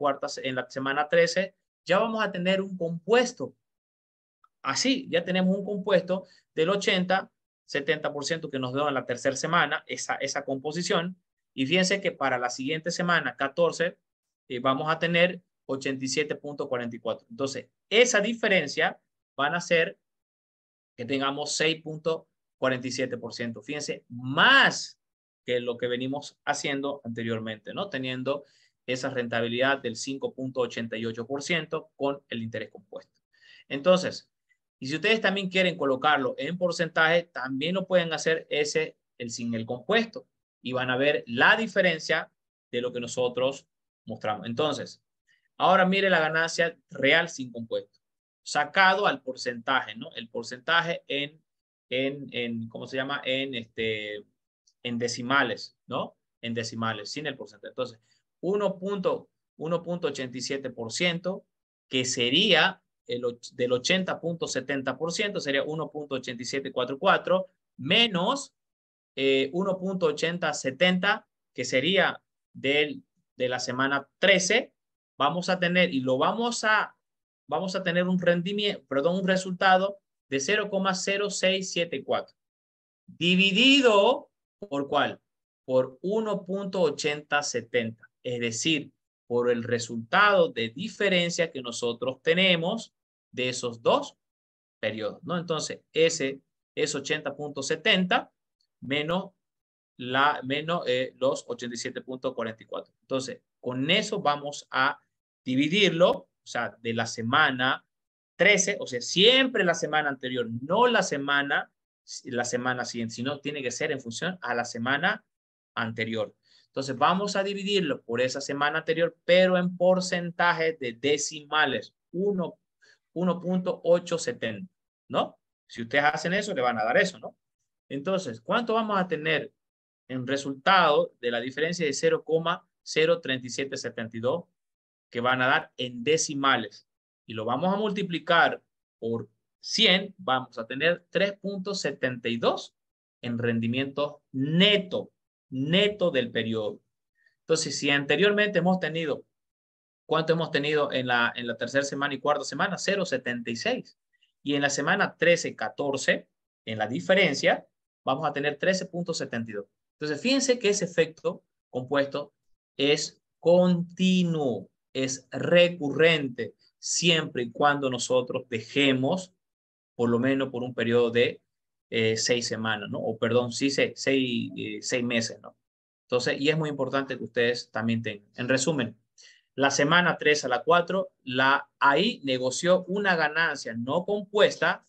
semana 13 ya vamos a tener un compuesto. Así, ya tenemos un compuesto del 80-70% que nos dio en la tercera semana, esa composición. Y fíjense que para la siguiente semana, 14, vamos a tener 87.44. Entonces, esa diferencia van a ser que tengamos 6.47%. Fíjense, más que lo que venimos haciendo anteriormente, ¿no? Teniendo esa rentabilidad del 5.88% con el interés compuesto. Entonces, y si ustedes también quieren colocarlo en porcentaje, también lo pueden hacer el sin el compuesto. y van a ver la diferencia de lo que nosotros mostramos. Entonces, ahora mire la ganancia real sin compuesto, sacado al porcentaje, ¿no? El porcentaje ¿cómo se llama? En decimales, ¿no? En decimales, sin el porcentaje. Entonces, 1.87%, que sería del 80.70%, sería 1.8744, menos 1.8070, que sería de la semana 13, vamos a tener, y vamos a tener un rendimiento, perdón, un resultado de 0,0674. Dividido por ¿cuál? Por 1.8070. Es decir, por el resultado de diferencia que nosotros tenemos de esos dos periodos, ¿no? Entonces, ese es 80.70 menos los 87.44. Entonces, con eso vamos a dividirlo, o sea, de la semana 13, o sea, siempre la semana anterior, no la semana siguiente, sino tiene que ser en función a la semana anterior. Entonces, vamos a dividirlo por esa semana anterior, pero en porcentaje de decimales, 1.870, ¿no? Si ustedes hacen eso, le van a dar eso, ¿no? Entonces, ¿cuánto vamos a tener en resultado de la diferencia de 0,03772 que van a dar en decimales? Y lo vamos a multiplicar por 100, vamos a tener 3.72 en rendimiento neto del periodo. Entonces, si anteriormente hemos tenido, ¿cuánto hemos tenido en la tercera semana y cuarta semana? 0,76. Y en la semana 13, 14, en la diferencia, vamos a tener 13.72. Entonces, fíjense que ese efecto compuesto es continuo, es recurrente, siempre y cuando nosotros dejemos, por lo menos por un periodo de 6 semanas, ¿no? O perdón, sí, 6 meses, ¿no? Entonces, y es muy importante que ustedes también tengan. En resumen, la semana 3 a la 4, ahí negoció una ganancia no compuesta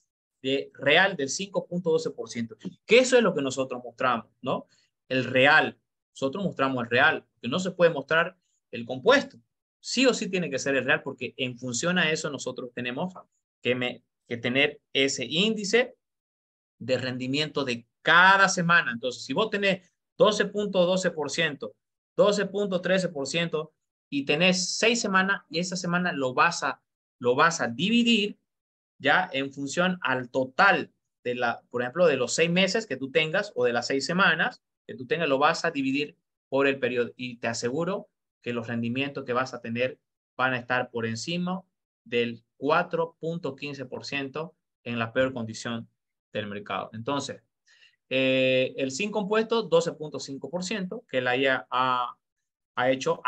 real del 5.12%. Que eso es lo que nosotros mostramos, ¿no? El real. Nosotros mostramos el real, que no se puede mostrar el compuesto. Sí o sí tiene que ser el real, porque en función a eso nosotros tenemos que tener ese índice de rendimiento de cada semana. Entonces, si vos tenés 12.12%, 12.13% y tenés 6 semanas, y esa semana lo vas a dividir ya en función al total por ejemplo, de los 6 meses que tú tengas o de las 6 semanas que tú tengas, lo vas a dividir por el periodo, y te aseguro que los rendimientos que vas a tener van a estar por encima del 4.15% en la peor condición del mercado. Entonces, el sin compuesto, 12.5%, que la IA ha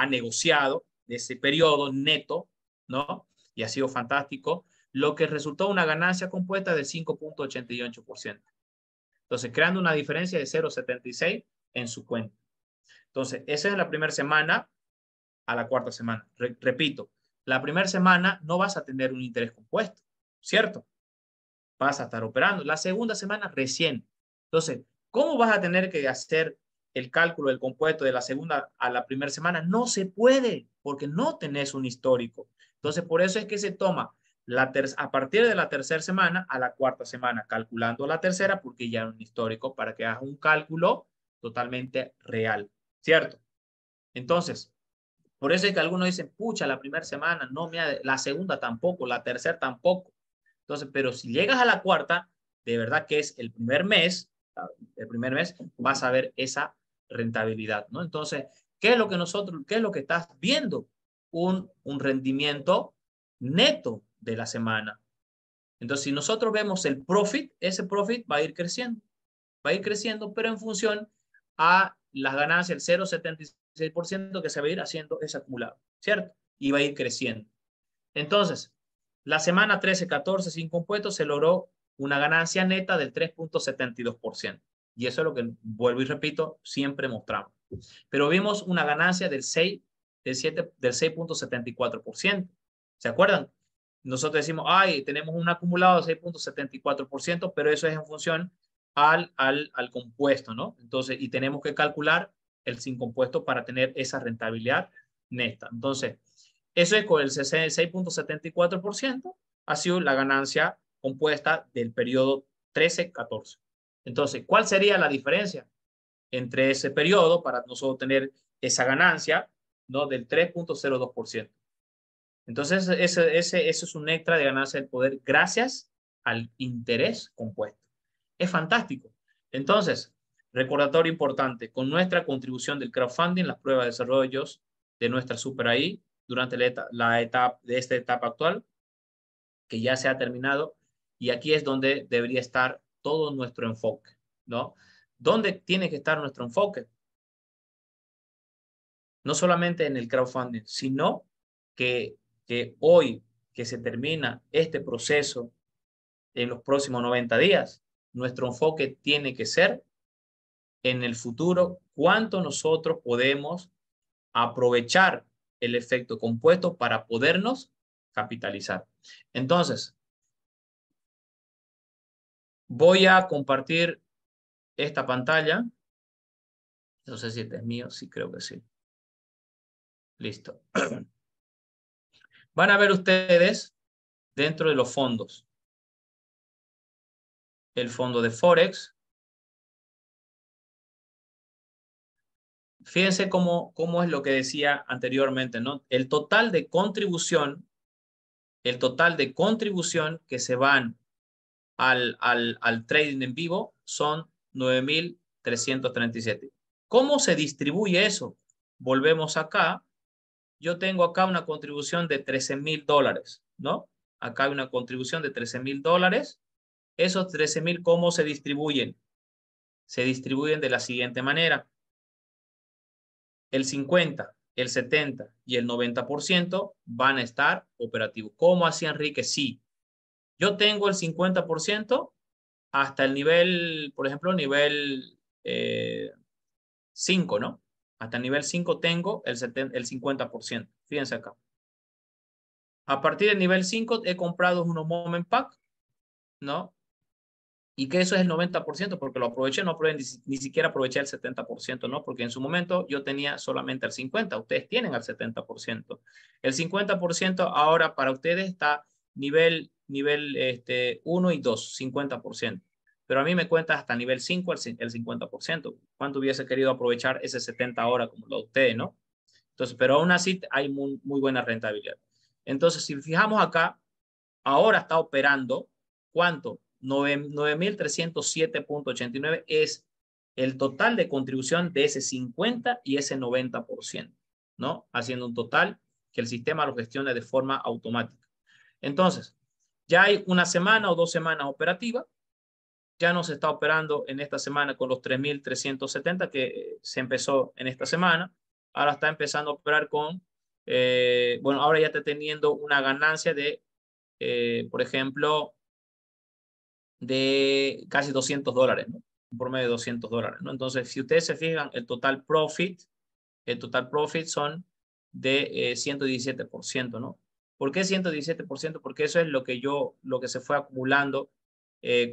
negociado de ese periodo neto, ¿no? Y ha sido fantástico, lo que resultó una ganancia compuesta de 5.88%. Entonces, creando una diferencia de 0.76 en su cuenta. Entonces, esa es la primera semana a la cuarta semana. Repito, la primera semana no vas a tener un interés compuesto, ¿cierto? Vas a estar operando. La segunda semana recién. Entonces, ¿cómo vas a tener que hacer el cálculo del compuesto de la segunda a la primera semana? No se puede, porque no tenés un histórico. Entonces, por eso es que se toma a partir de la tercera semana a la cuarta semana, calculando la tercera, porque ya es un histórico, para que hagas un cálculo totalmente real, ¿cierto? Entonces, por eso es que algunos dicen, pucha, la primera semana, no, mira, la segunda tampoco, la tercera tampoco. Entonces, pero si llegas a la cuarta, de verdad que es el primer mes, vas a ver esa rentabilidad, ¿no? Entonces, qué es lo que estás viendo? Un rendimiento neto de la semana. Entonces, si nosotros vemos el profit, ese profit va a ir creciendo, pero en función a las ganancias, el 0.76% que se va a ir haciendo ese acumulado, ¿cierto? Y va a ir creciendo. Entonces, la semana 13-14 sin compuestos se logró una ganancia neta del 3.72%. Y eso es lo que, vuelvo y repito, siempre mostramos. Pero vimos una ganancia del 6.74%. ¿Se acuerdan? Nosotros decimos, ay, tenemos un acumulado de 6.74%, pero eso es en función al compuesto, ¿no? Entonces, y tenemos que calcular el sin compuesto para tener esa rentabilidad neta. Entonces, eso es con el 6.74%, ha sido la ganancia compuesta del periodo 13-14. Entonces, ¿cuál sería la diferencia entre ese periodo para nosotros tener esa ganancia, ¿no? Del 3.02%? Entonces, ese es un extra de ganancia del poder gracias al interés compuesto. Es fantástico. Entonces, recordatorio importante, con nuestra contribución del crowdfunding, las pruebas de desarrollos de nuestra Super AI durante esta etapa actual, que ya se ha terminado, y aquí es donde debería estar todo nuestro enfoque, ¿no? ¿Dónde tiene que estar nuestro enfoque? No solamente en el crowdfunding, sino que hoy que se termina este proceso en los próximos 90 días, nuestro enfoque tiene que ser en el futuro cuánto nosotros podemos aprovechar el efecto compuesto para podernos capitalizar. Entonces, voy a compartir esta pantalla. No sé si este es mío, sí creo que sí. Listo. Van a ver ustedes dentro de los fondos. El fondo de Forex. Fíjense cómo es lo que decía anteriormente, ¿no? El total de contribución que se van al trading en vivo son 9.337. ¿Cómo se distribuye eso? Volvemos acá. Yo tengo acá una contribución de $13,000, ¿no? Acá hay una contribución de $13,000. Esos 13,000, ¿cómo se distribuyen? Se distribuyen de la siguiente manera. El 50, el 70 y el 90% van a estar operativos. ¿Cómo así, Enrique? Sí. Yo tengo el 50% hasta el nivel, por ejemplo, nivel 5, ¿no? Hasta el nivel 5 tengo el 50%. Fíjense acá. A partir del nivel 5 he comprado unos moment pack, ¿no? Y que eso es el 90%, porque lo aproveché, no aproveché, ni siquiera aproveché el 70%, ¿no? Porque en su momento yo tenía solamente el 50%, ustedes tienen el 70%. El 50% ahora para ustedes está nivel 1 y 2, 50%. Pero a mí me cuenta hasta nivel 5 el 50%. ¿Cuánto hubiese querido aprovechar ese 70% ahora como lo de ustedes, ¿no? Entonces, pero aún así hay muy buena rentabilidad. Entonces, si fijamos acá, ahora está operando, ¿cuánto? 9.307.89 es el total de contribución de ese 50 y ese 90%, ¿no? Haciendo un total que el sistema lo gestione de forma automática. Entonces, ya hay una semana o 2 semanas operativa, ya no se está operando en esta semana con los 3.370 que se empezó en esta semana, ahora está empezando a operar con, bueno, ahora ya está teniendo una ganancia de, por ejemplo, de casi $200, ¿no? Un promedio de $200, ¿no? Entonces, si ustedes se fijan, el total profit son de 117%, ¿no? ¿Por qué 117%? Porque eso es lo que se fue acumulando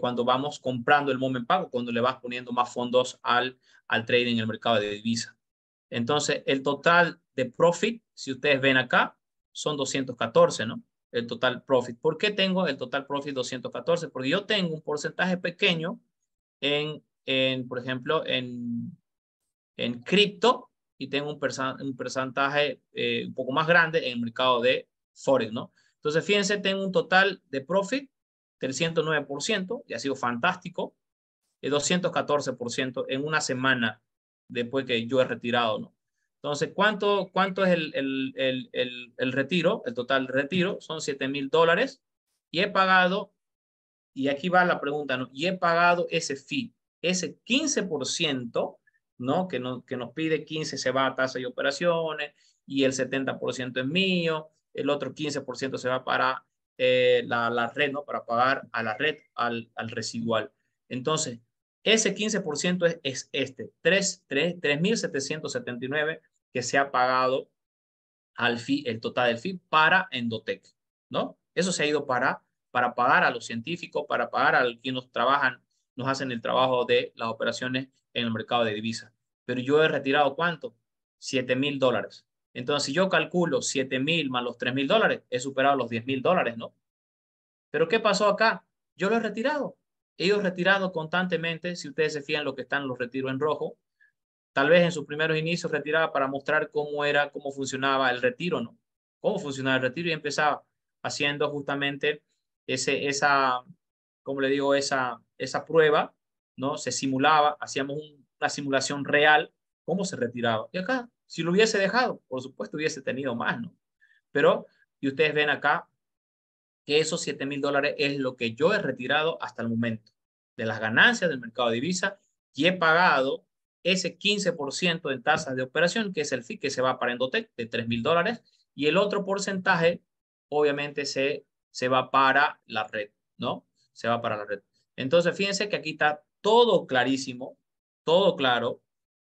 cuando vamos comprando el moment pago, cuando le vas poniendo más fondos al trading en el mercado de divisas. Entonces, el total de profit, si ustedes ven acá, son 214, ¿no? El total profit. ¿Por qué tengo el total profit 214? Porque yo tengo un porcentaje pequeño por ejemplo, en cripto y tengo un porcentaje un poco más grande en el mercado de Forex, ¿no? Entonces, fíjense, tengo un total de profit del 109% y ha sido fantástico, el 214% en una semana después que yo he retirado, ¿no? Entonces, ¿cuánto es el retiro? El total de retiro son $7,000 y he pagado, y aquí va la pregunta, ¿no? Y he pagado ese fee, ese 15%, ¿no? Que nos pide 15 se va a tasa y operaciones y el 70% es mío, el otro 15% se va para la red, ¿no? Para pagar a la red, al residual. Entonces, ese 15% es 3.779 que se ha pagado al fee, el total del fee para Endotech, ¿no? Eso se ha ido para pagar a los científicos, para pagar a quienes trabajan nos hacen el trabajo de las operaciones en el mercado de divisas. Pero yo he retirado ¿cuánto? $7,000. Entonces, si yo calculo 7,000 más los $3,000, he superado los $10,000, ¿no? Pero ¿qué pasó acá? Yo lo he retirado. Ellos retirado constantemente, si ustedes se fijan lo que están los retiros en rojo, tal vez en sus primeros inicios retiraba para mostrar cómo funcionaba el retiro, ¿no? Cómo funcionaba el retiro y empezaba haciendo justamente como le digo, esa prueba, ¿no? Se simulaba, hacíamos una simulación real, cómo se retiraba. Y acá, si lo hubiese dejado, por supuesto hubiese tenido más, ¿no? Pero, y ustedes ven acá, que esos $7,000 es lo que yo he retirado hasta el momento de las ganancias del mercado de divisas y he pagado ese 15% en tasas de operación, que es el fee que se va para Endotech de $3,000 y el otro porcentaje obviamente se va para la red, ¿no? Se va para la red. Entonces, fíjense que aquí está todo clarísimo, todo claro.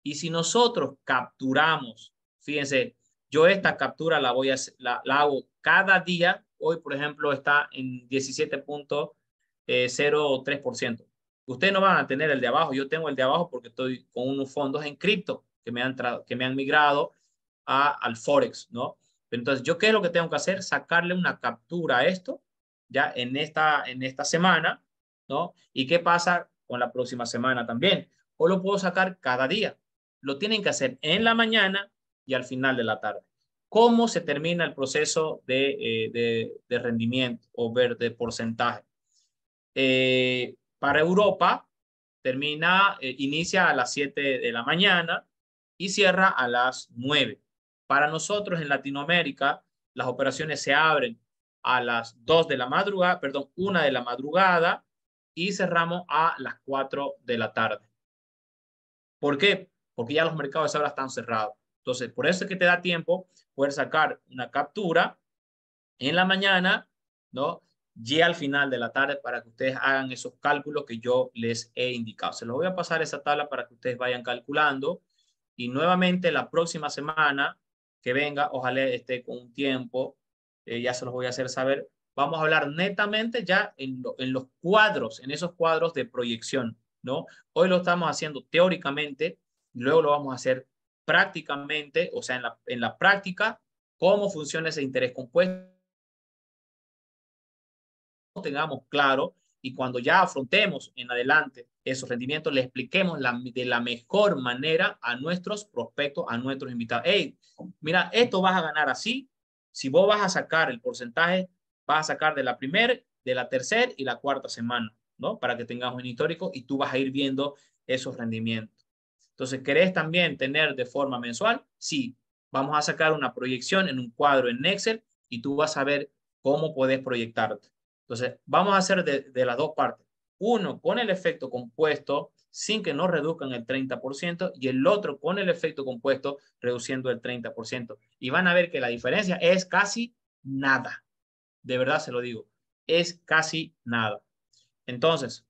Y si nosotros capturamos, fíjense, yo esta captura la hago cada día. Hoy, por ejemplo, está en 17.03%. Ustedes no van a tener el de abajo. Yo tengo el de abajo porque estoy con unos fondos en cripto que me han migrado al Forex, ¿no? Entonces, ¿yo qué es lo que tengo que hacer? Sacarle una captura a esto ya en esta semana, ¿no? ¿Y qué pasa con la próxima semana también? O lo puedo sacar cada día. Lo tienen que hacer en la mañana y al final de la tarde. ¿Cómo se termina el proceso de rendimiento o de porcentaje? Para Europa, inicia a las 7 de la mañana y cierra a las 9. Para nosotros en Latinoamérica, las operaciones se abren a las 2 de la madrugada, perdón, 1 de la madrugada y cerramos a las 4 de la tarde. ¿Por qué? Porque ya los mercados ahora están cerrados. Entonces, por eso es que te da tiempo poder sacar una captura en la mañana, ¿no? Y al final de la tarde para que ustedes hagan esos cálculos que yo les he indicado. Se los voy a pasar esa tabla para que ustedes vayan calculando. Y nuevamente la próxima semana que venga, ojalá esté con un tiempo, ya se los voy a hacer saber. Vamos a hablar netamente ya en los cuadros, en esos cuadros de proyección, ¿no? Hoy lo estamos haciendo teóricamente, luego lo vamos a hacer prácticamente, o sea, en la práctica, cómo funciona ese interés compuesto, tengamos claro y cuando ya afrontemos en adelante esos rendimientos, le expliquemos de la mejor manera a nuestros prospectos, a nuestros invitados. Hey, mira, esto vas a ganar así. Si vos vas a sacar el porcentaje, vas a sacar de la primera, de la tercera y la cuarta semana, ¿no? Para que tengas un histórico y tú vas a ir viendo esos rendimientos. Entonces, ¿querés también tener de forma mensual? Sí, vamos a sacar una proyección en un cuadro en Excel y tú vas a ver cómo puedes proyectarte. Entonces, vamos a hacer de las dos partes. Uno con el efecto compuesto sin que nos reduzcan el 30% y el otro con el efecto compuesto reduciendo el 30%. Y van a ver que la diferencia es casi nada. De verdad se lo digo. Es casi nada. Entonces,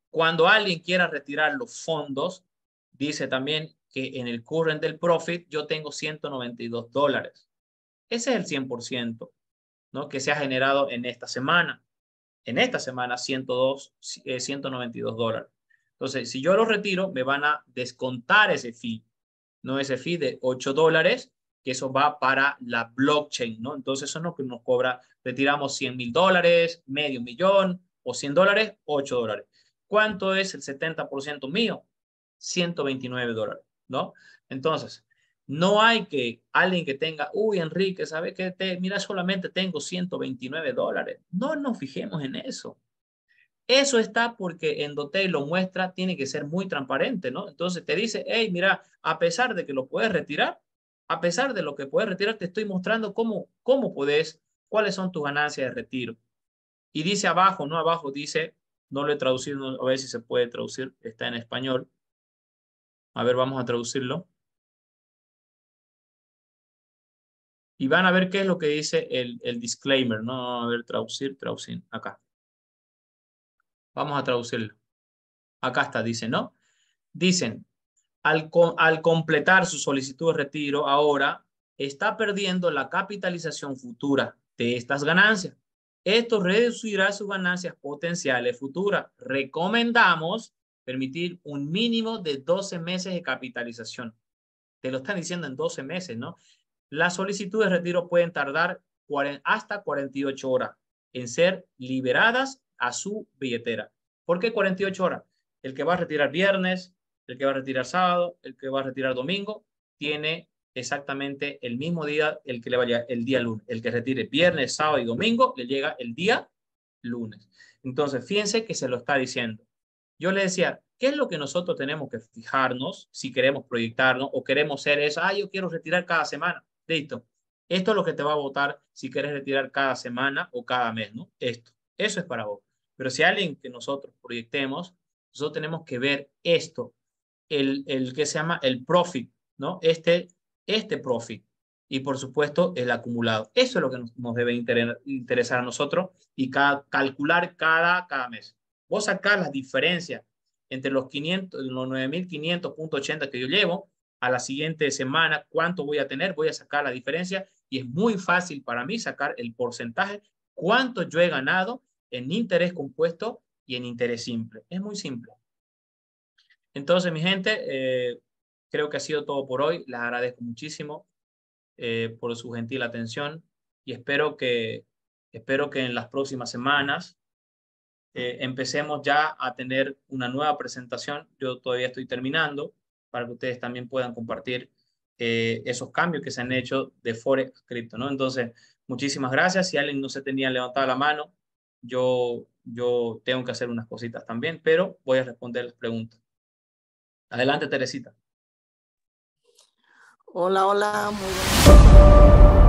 cuando alguien quiera retirar los fondos, dice también que en el current del profit yo tengo $192. Ese es el 100%, ¿no? Que se ha generado en esta semana. En esta semana, $192. Entonces, si yo lo retiro, me van a descontar ese fee, ¿no? Ese fee de $8, que eso va para la blockchain, ¿no? Entonces, eso es lo que nos cobra. Retiramos $100,000, medio millón o $100, $8. ¿Cuánto es el 70% mío? $129, ¿no? Entonces, no hay que alguien que tenga, uy, Enrique, ¿sabe qué? Mira, solamente tengo $129. No nos fijemos en eso. Eso está porque Endotech lo muestra, tiene que ser muy transparente, ¿no? Entonces te dice, hey, mira, a pesar de que lo puedes retirar, a pesar de lo que puedes retirar, te estoy mostrando cómo puedes, cuáles son tus ganancias de retiro. Y dice abajo, ¿no? Abajo dice, no lo he traducido, a ver si se puede traducir, está en español. A ver, vamos a traducirlo. Y van a ver qué es lo que dice el disclaimer, ¿no? A ver, traducir, acá. Vamos a traducirlo. Acá está, dice, ¿no? Dicen, al completar su solicitud de retiro, ahora está perdiendo la capitalización futura de estas ganancias. Esto reducirá sus ganancias potenciales futuras. Recomendamos permitir un mínimo de 12 meses de capitalización. Te lo están diciendo en 12 meses, ¿no? Las solicitudes de retiro pueden tardar hasta 48 horas en ser liberadas a su billetera. ¿Por qué 48 horas? El que va a retirar viernes, el que va a retirar sábado, el que va a retirar domingo, tiene exactamente el mismo día el que le vaya el día lunes. El que retire viernes, sábado y domingo le llega el día lunes. Entonces, fíjense que se lo está diciendo. Yo le decía, ¿qué es lo que nosotros tenemos que fijarnos si queremos proyectarnos o queremos ser eso? Yo quiero retirar cada semana. Listo. Esto es lo que te va a votar si quieres retirar cada semana o cada mes, ¿no? Esto. Eso es para vos. Pero si hay alguien que nosotros proyectemos, nosotros tenemos que ver esto, el que se llama el profit, ¿no? Este profit. Y por supuesto, el acumulado. Eso es lo que nos debe interesar a nosotros y calcular cada mes. Vos sacás las diferencias entre los 9.500.80 que yo llevo a la siguiente semana, cuánto voy a tener, voy a sacar la diferencia y es muy fácil para mí sacar el porcentaje, cuánto yo he ganado en interés compuesto y en interés simple. Es muy simple. Entonces, mi gente, creo que ha sido todo por hoy. Les agradezco muchísimo por su gentil atención y espero que en las próximas semanas empecemos ya a tener una nueva presentación. Yo todavía estoy terminando para que ustedes también puedan compartir esos cambios que se han hecho de Forex Cripto, ¿no? Entonces, muchísimas gracias. Si alguien no se tenía levantado la mano, yo tengo que hacer unas cositas también, pero voy a responder las preguntas. Adelante, Teresita. Hola, hola, muy bien.